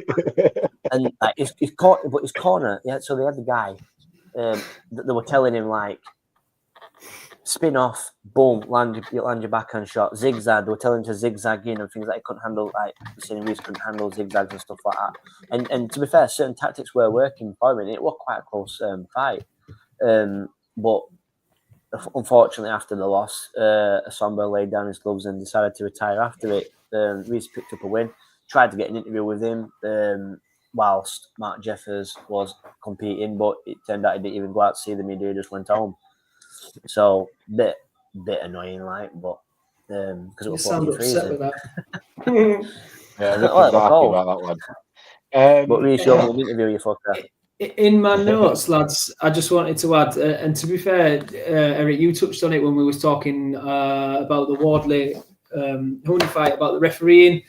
And like his corner, yeah. So they had the guy. They were telling him like, spin off, boom, land your backhand shot, zigzag. They were telling him to zigzag in and things like he couldn't handle, like Sonny Reese couldn't handle zigzags and stuff like that. And to be fair, certain tactics were working for him. It was quite a close fight. But unfortunately, after the loss, Asomba laid down his gloves and decided to retire after it. Reese picked up a win, tried to get an interview with him whilst Mark Jeffers was competing, but it turned out he didn't even go out to see the media, he just went home. So bit annoying, like, but because it was 43. Yeah, about that one. But Reese, you're an interview, you fucker. In my notes, lads, I just wanted to add, and to be fair, Eric, you touched on it when we was talking about the WardleyHuni fight, about the refereeing,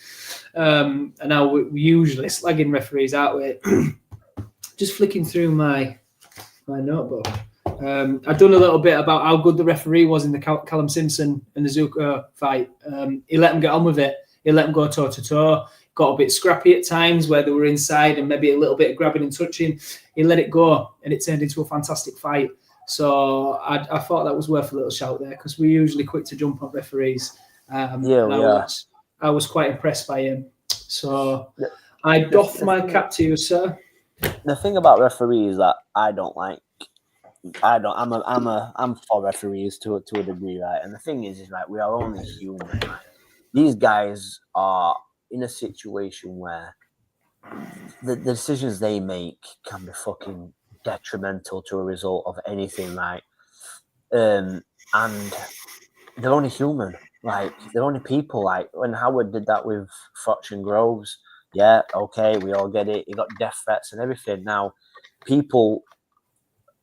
and how we usually slagging referees, aren't we? Just flicking through my notebook. I've done a little bit about how good the referee was in the Callum Simpson and the Zucco fight. He let them get on with it. He let them go toe-to-toe. Got a bit scrappy at times where they were inside and maybe a little bit of grabbing and touching. He let it go and it turned into a fantastic fight. So I thought that was worth a little shout there because we're usually quick to jump on referees. I was quite impressed by him. So I doff my cap to you, sir. The thing about referees that I don't like, I'm for referees to a degree, right? And the thing is right, we are only human, right? These guys are in a situation where the decisions they make can be fucking detrimental to a result of anything, right? And they're only human, like they're only people. Like when Howard did that with Foch and Groves, yeah, okay, we all get it. He got death threats and everything. Now, people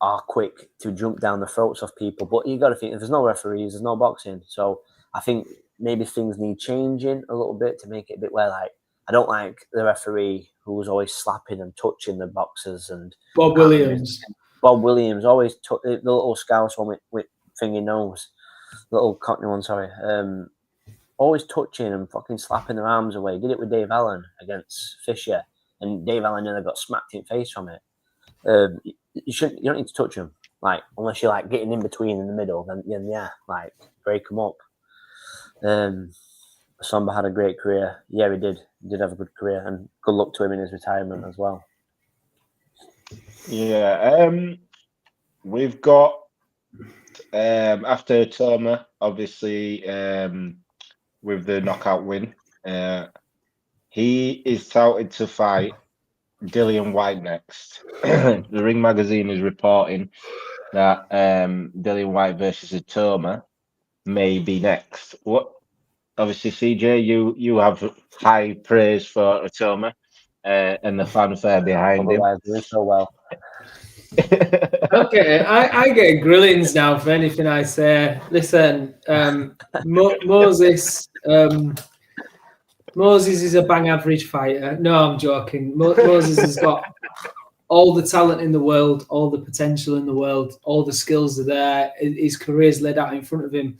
are quick to jump down the throats of people, but you got to think if there's no referees, there's no boxing. So I think maybe things need changing a little bit to make it a bit where, like, I don't like the referee who was always slapping and touching the boxers and Bob Williams always took the little scouse one with finger nose, little cockney one, sorry, always touching and fucking slapping their arms away. He did it with Dave Allen against Fisher, and Dave Allen nearly got smacked in the face from it. You don't need to touch them, like, unless you're like getting in between in the middle, then yeah, like break them up. Samba had a great career. Yeah, he did have a good career, and good luck to him in his retirement as well. Yeah, we've got after Toma, obviously, with the knockout win, he is touted to fight Dillian White next. The Ring Magazine is reporting that Dillian White versus Toma may be next. What? Obviously, CJ, you have high praise for Atoma and the fanfare behind him. Doing so well. Okay, I get grillings now for anything I say. Listen, Moses is a bang average fighter. No, I'm joking. Moses has got all the talent in the world, all the potential in the world, all the skills are there. His career's laid out in front of him.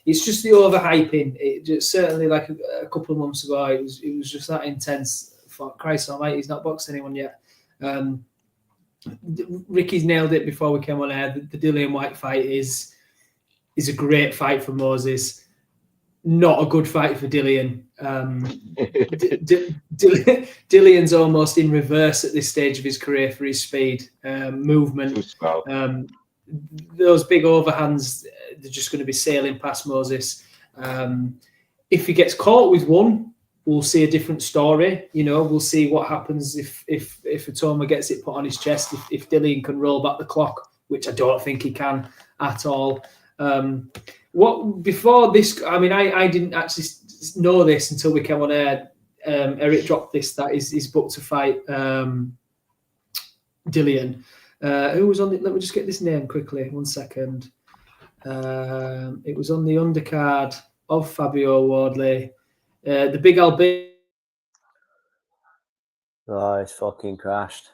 It's just the overhyping. It just, certainly, like a couple of months ago, it was just that intense. For Christ Almighty, he's not boxed anyone yet. Ricky's nailed it before we came on air. The Dillian White fight is a great fight for Moses. Not a good fight for Dillian. Dillian's almost in reverse at this stage of his career for his speed, movement. Those big overhands, they're just going to be sailing past Moses. If he gets caught with one, we'll see a different story. We'll see what happens if Atoma gets it put on his chest. If Dillian can roll back the clock, which I don't think he can at all. Before this? I mean, I didn't actually know this until we came on air. Eric dropped this, that he's booked to fight Dillian. Who was on the? Let me just get this name quickly. 1 second. It was on the undercard of Fabio Wardley. The big Albanian. Oh, it's fucking crashed.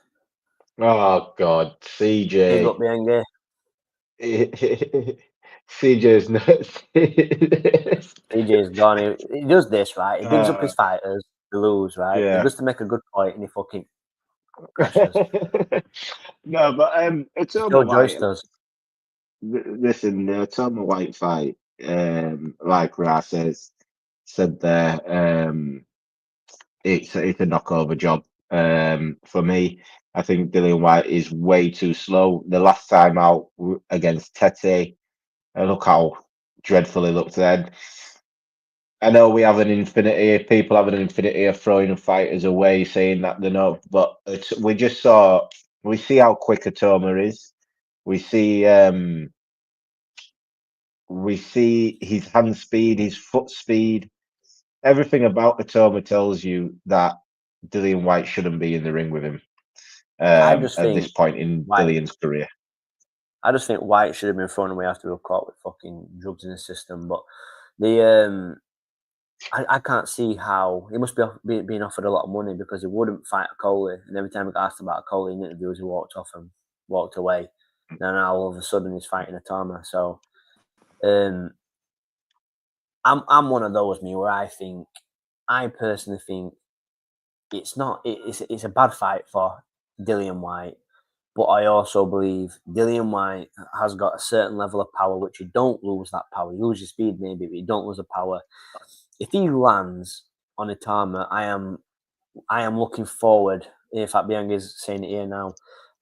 Oh God, CJ. Big up Bianchi. CJ's nuts. CJ's gone. He does this, right? He bigs up his fighters to lose, right? Yeah. He goes to make a good point and he fucking crashes. No, but Still Joyce does. Listen, the Atoma White fight, like Ra said there, it's a knockover job. For me, I think Dillian White is way too slow. The last time out against Tete, look how dreadful he looked then. I know we have people have an infinity of throwing fighters away, saying that they're not, but we see how quick Atoma is. We see his hand speed, his foot speed. Everything about Atoma tells you that Dillian White shouldn't be in the ring with him at this point in Dillian's career. I just think White should have been thrown away after we were caught with fucking drugs in the system. But I can't see how he must be being offered a lot of money because he wouldn't fight a Coley, and every time he got asked about a Coley in interviews, he walked away. And now all of a sudden he's fighting Atoma. So I'm one of those, where I personally think it's a bad fight for Dillian White, but I also believe Dillian White has got a certain level of power, which you don't lose that power. You lose your speed maybe, but you don't lose the power. If he lands on Atoma, I am looking forward. In fact, Bianchi's saying it here now.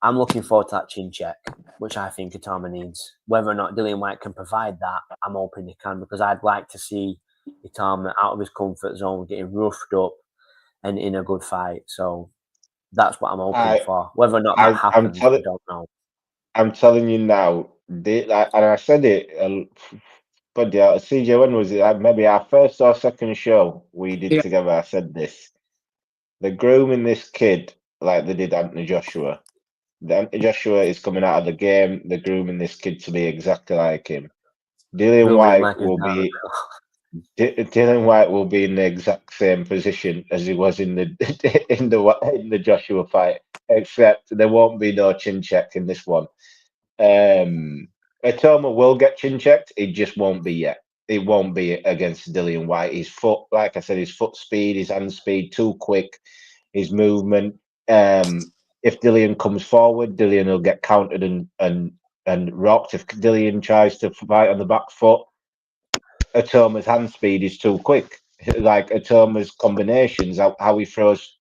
I'm looking forward to that chin check, which I think Atoma needs. Whether or not Dillian White can provide that, I'm hoping he can, because I'd like to see Atoma out of his comfort zone, getting roughed up and in a good fight. So that's what I'm hoping for. Whether or not that happens, I don't know. I'm telling you now, and I said it, but CJ, when was it? Maybe our first or second show we did together, I said this. They're grooming this kid like they did Anthony Joshua. Anthony Joshua is coming out of the game. They're grooming this kid to be exactly like him. Dillian White will be in the exact same position as he was in the Joshua fight, except there won't be no chin check in this one. Atoma will get chin checked. It just won't be yet. It won't be against Dillian White. His foot, like I said, his foot speed, his hand speed, too quick. His movement. If Dillian comes forward, Dillian will get countered and rocked. If Dillian tries to fight on the back foot, Atoma's hand speed is too quick. Like Atoma's combinations, how he throws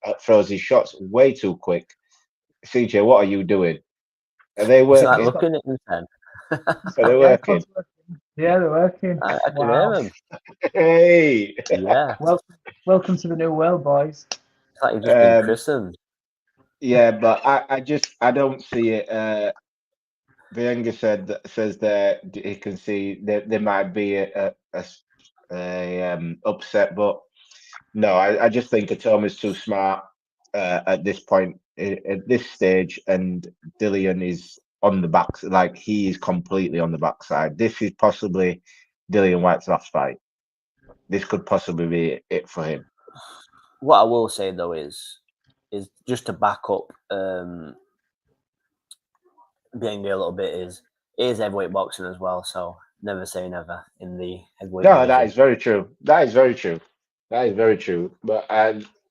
his shots, way too quick. CJ, what are you doing? Are they working? Like looking at them. Are they working? Yeah, they're working. I can hear them. Hey. Yeah. Welcome to the new world, boys. It's like you've just been christened. Yeah, but I don't see it. Bianchi says that he can see there might be a upset, but no, I just think Atoma is too smart at this point, at this stage, and Dillian is on the back, like he is completely on the backside. This is possibly Dillian White's last fight. This could possibly be it for him. What I will say though is just to back up Bianchi a little bit is heavyweight boxing as well, so never say never in the heavyweight. No, that is very true. That is very true. But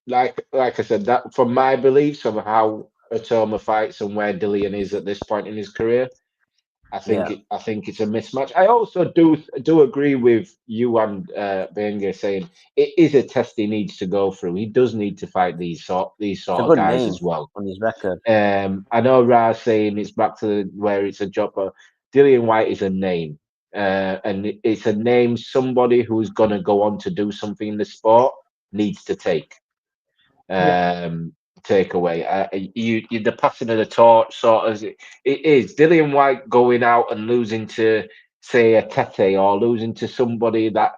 like I said, that from my beliefs of how Atoma fights and where Dillian is at this point in his career, I think it's a mismatch. I also do agree with you and Benger saying it is a test he needs to go through. He does need to fight these sort of guys as well on his record. I know Raz saying it's back to where it's a job, but Dillian Whyte is a name, and it's a name somebody who's going to go on to do something in the sport needs to take. Take away. You're the passing of the torch, sort of. It is Dillian Whyte going out and losing to, say, a Tete or losing to somebody that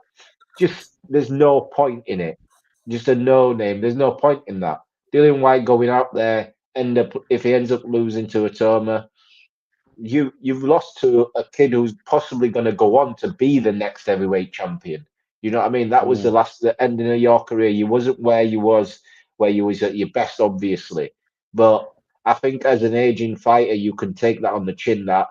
just there's no point in it. Just a no name. There's no point in that. Dillian Whyte going out there, if he ends up losing to Atoma, you've lost to a kid who's possibly going to go on to be the next heavyweight champion. You know what I mean? That was the ending of your career. You wasn't where you was at your best, obviously. But I think as an aging fighter, you can take that on the chin that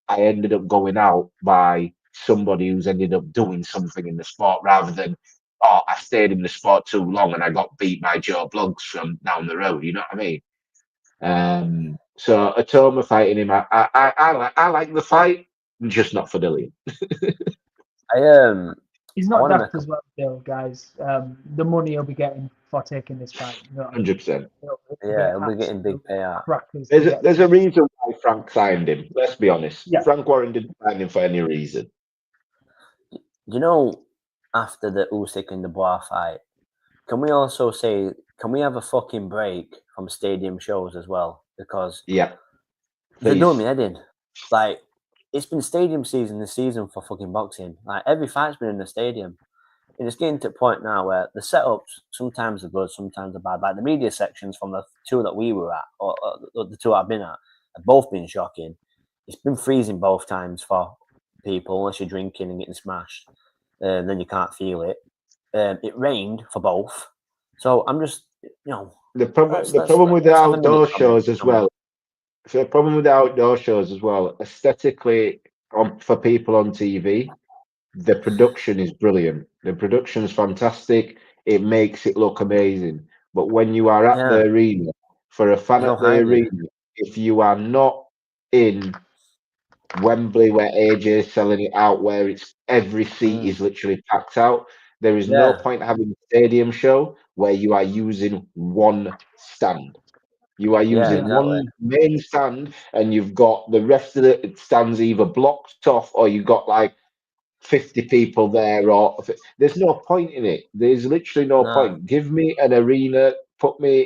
I ended up going out by somebody who's ended up doing something in the sport rather than, oh, I stayed in the sport too long and I got beat by Joe Bloggs from down the road. You know what I mean? So Atoma fighting him, I like the fight, just not for Dillian. He's not daft as well, Bill, guys. The money he'll be getting for taking this fight. 100%. He'll be getting big payout. There's a reason why Frank signed him. Let's be honest. Yeah. Frank Warren didn't sign him for any reason. You know, after the Usyk and Dubois fight, can we also say, can we have a fucking break from stadium shows as well? Because they're doing me head in. Like, it's been stadium season this season for fucking boxing. Like, every fight's been in the stadium. And it's getting to a point now where the setups sometimes are good, sometimes are bad. Like, the media sections from the two that we were at, or the two I've been at, have both been shocking. It's been freezing both times for people, unless you're drinking and getting smashed. Then you can't feel it. It rained for both. So I'm just, The problem with the outdoor shows as well. The problem with the outdoor shows as well, aesthetically, for people on TV, the production is brilliant. The production is fantastic. It makes it look amazing. But when you are at the arena, for a fan at the arena, if you are not in Wembley where AJ is selling it out, where it's every seat is literally packed out, there is no point having a stadium show where you are using one stand. You are using one main stand, and you've got the rest of the stands either blocked off or you've got like 50 people there. Or there's no point in it. There's literally no point. Give me an arena, put me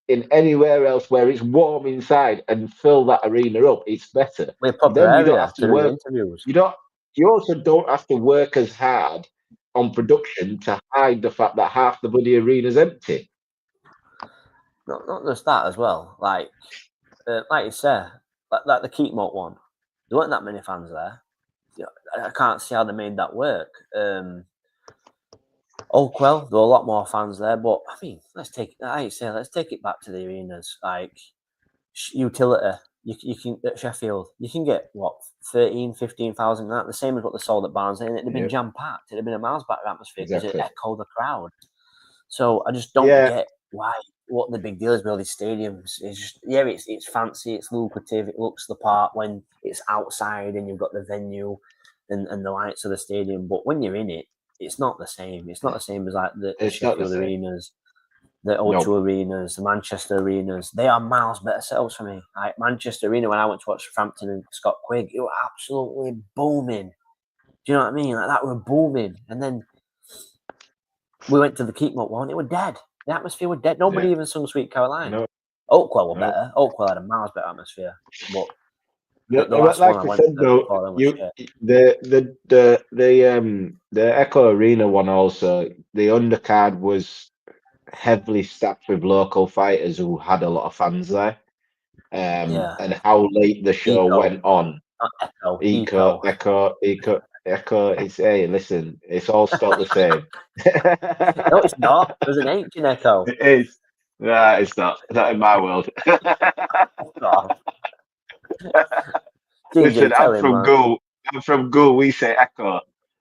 in anywhere else where it's warm inside, and fill that arena up. It's better. Then you don't have to work. Interviews. You also don't have to work as hard on production to hide the fact that half the bloody arena's empty. Not just that as well. Like you said, like the Keepmoat one, there weren't that many fans there. I can't see how they made that work. Oakwell, there were a lot more fans there, but I mean, let's take it back to the arenas. Like utility, you can at Sheffield, you can get 13,000-15,000. That the same as what they sold at Barnes, and it'd have been jam packed. It'd have been a miles back atmosphere because it echoed the crowd. So I just don't get what the big deal is with all these stadiums. It's just it's fancy, it's lucrative, it looks the part when it's outside and you've got the venue and the lights of the stadium. But when you're in it, it's not the same. It's not the same as like the Sheffield arenas, the O2 arenas, the Manchester arenas. They are miles better setups for me. Like Manchester Arena, when I went to watch Frampton and Scott Quigg, it was absolutely booming. Do you know what I mean? Like that were booming. And then we went to the Keepmoat one, it was dead. The atmosphere was dead. Nobody even sung Sweet Caroline. No. Oakwell were better. Oakwell had a miles better atmosphere. But the last like one I I went said, though, the Echo Arena one also, the undercard was heavily stacked with local fighters who had a lot of fans there. And how late the show went on. Echo. It's listen, it's all spelled the same. No, it's not. There's an H in Echo. It is. Nah, it's not. Not in my world. Listen, I'm from Gould. We say Echo.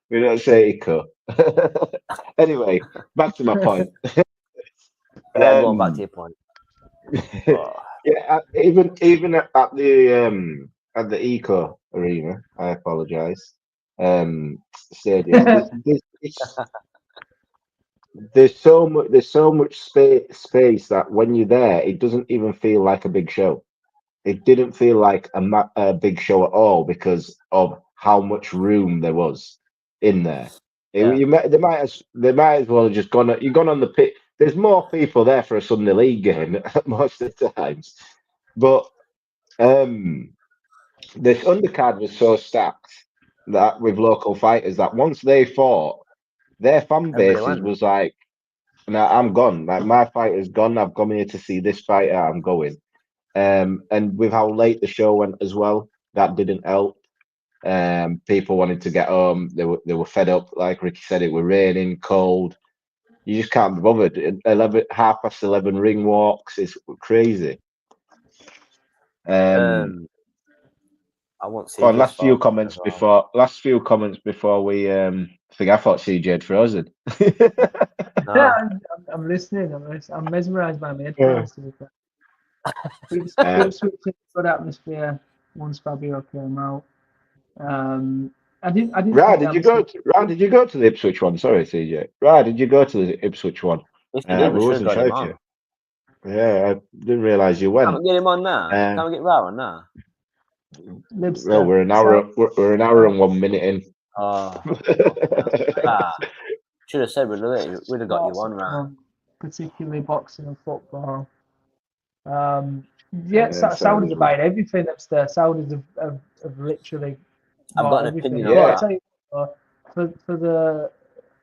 We don't say Echo. Anyway, back to my point. Going back to your point. Yeah, even at the Eco Arena, I apologise. Stadium. There's so much space that when you're there, it doesn't even feel like a big show. It didn't feel like a big show at all because of how much room there was in there. They might as well have just gone. You've gone on the pit. There's more people there for a Sunday League game most of the times, but the undercard was so stacked that with local fighters that once they fought, their fan bases was like, "No, I'm gone. Like my fighter's gone. I've come here to see this fighter. I'm going." And with how late the show went as well, that didn't help. People wanted to get home. They were fed up. Like Ricky said, it were raining, cold. You just can't be bothered. 11:30 ring walks. It's crazy. I want to see. Last few comments before we think I thought CJ had frozen. Yeah, I'm listening. I'm mesmerised by my headphones. Ipswich, good atmosphere once Fabio came out. I didn't. Did you go to the Ipswich one? Sorry, CJ. Did you go to the Ipswich one? If you did, we wasn't got sure him on. Yeah, I didn't realise you went. Can't we get him on now? Can't we get Ra on now? Well, we're an hour. We're an hour and 1 minute in. Oh, should have said we'd have got you on, Ra. Particularly boxing and football. Saudis are buying everything upstairs. Saudis have literally. I've got an opinion on I'll tell you,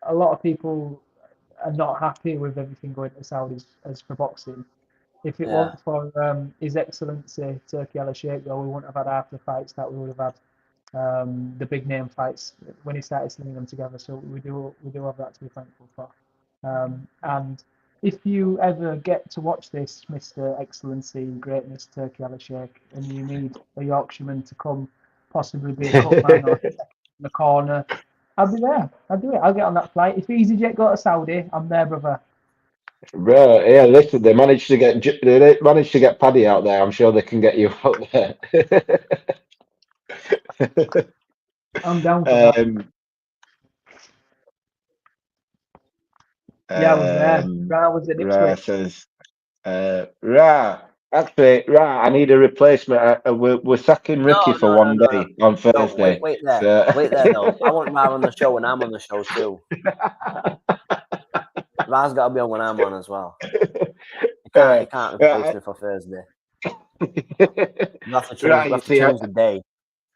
a lot of people are not happy with everything going to Saudis as for boxing. If it weren't for His Excellency Turki Al-Sheikho, we wouldn't have had half the fights that we would have had. The big name fights when he started slinging them together. So we do have that to be thankful for. And if you ever get to watch this, Mr. Excellency Greatness Turki Al-Sheikho, and you need a Yorkshireman to come, possibly be a cut man or in the corner, I'll be there. I'll do it. I'll get on that flight. If EasyJet go to Saudi, I'm there, brother. Bro, yeah, listen, they managed to get Paddy out there. I'm sure they can get you out there. I'm down for that. I was there. Ra was at Ipswich. Actually, I need a replacement. We're sacking Ricky for one day on Thursday. Wait there. Wait there, though. I want Ra on the show when I'm on the show, too. Ra's got to be on when I'm on as well. You can't replace me for Thursday. You have to change the day.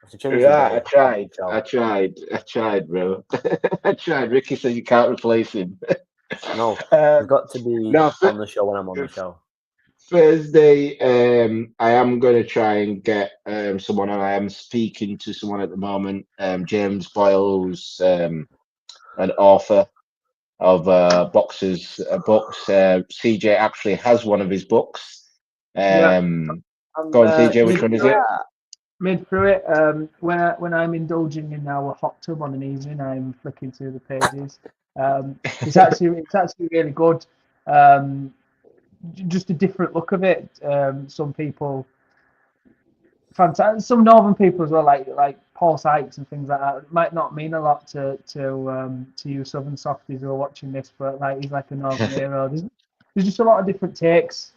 I tried, bro. I tried. Ricky said you can't replace him. No, you've got to be on the show when I'm on the show. Thursday, I am going to try and get someone, and I am speaking to someone at the moment, James Boyle, who's an author of boxers books. CJ actually has one of his books. Go on, CJ, which one is it? Mid through it. When I'm indulging in our hot tub on an evening, I'm flicking through the pages. It's actually really good. Just a different look of it. Some people, fantastic. Some northern people as well, like Paul Sykes and things like that. It might not mean a lot to you southern softies who are watching this, but he's like a northern hero. There's just a lot of different takes.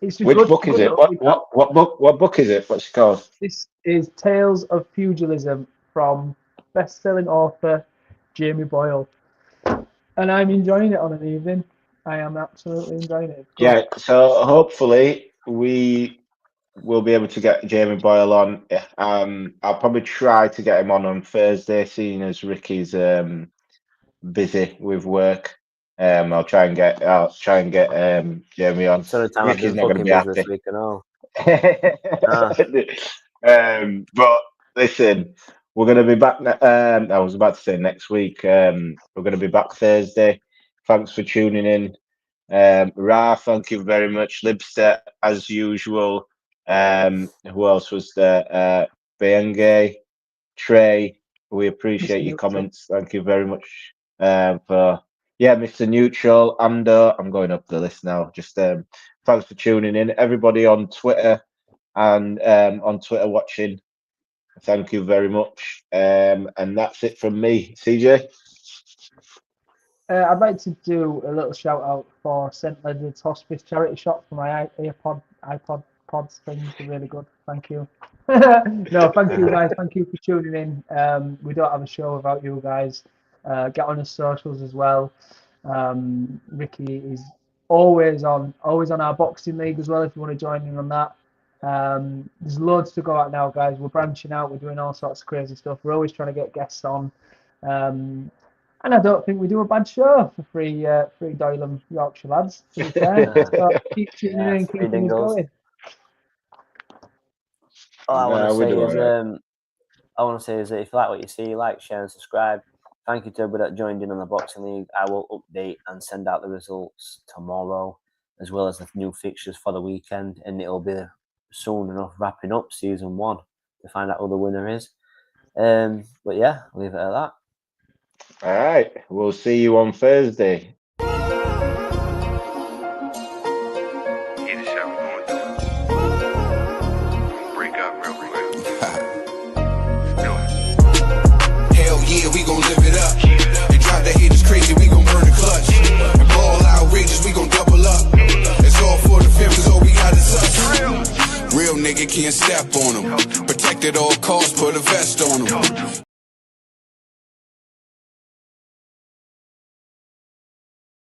It's just Which book is it? What book is it? What's it called? This is Tales of Pugilism from best-selling author Jamie Boyle, and I'm enjoying it on an evening. I am absolutely enjoying it. Yeah, so hopefully we will be able to get Jamie Boyle on. I'll probably try to get him on Thursday, seeing as Ricky's busy with work. I'll try and get Jamie on. Ricky's not going to be happy this week and all. But listen, we're going to be back. I was about to say next week. We're going to be back Thursday. Thanks for tuning in. Ra, thank you very much. Libster, as usual. Who else was there? Benge, Trey. We appreciate your comments. Thank you very much Mr. Neutral, Ando. I'm going up the list now. Just thanks for tuning in. Everybody on Twitter and on Twitter watching, thank you very much. And that's it from me. CJ? I'd like to do a little shout out for St. Leonard's Hospice charity shop for my iPod pods things. They're really good. Thank you. No, thank you guys. Thank you for tuning in. We don't have a show without you guys. Get on his socials as well. Ricky is always on our boxing league as well if you want to join in on that. There's loads to go out now, guys. We're branching out. We're doing all sorts of crazy stuff. We're always trying to get guests on. And I don't think we do a bad show for three Doylem Yorkshire lads, to be fair. So keep tuning in and keep things going. All I want to say is that if you like what you see, like, share and subscribe. Thank you to everybody that joined in on the Boxing League. I will update and send out the results tomorrow, as well as the new fixtures for the weekend. And it'll be soon enough wrapping up season 1 to find out who the winner is. But yeah, I'll leave it at that. All right. We'll see you on Thursday. Yeah, we gon' live it up. And drive the haters crazy, we gon' burn the clutch. And ball outrageous, we gon' double up. It's all for the fam, cause all we got is us. Real nigga can't step on them. Protect at all costs, put a vest on them.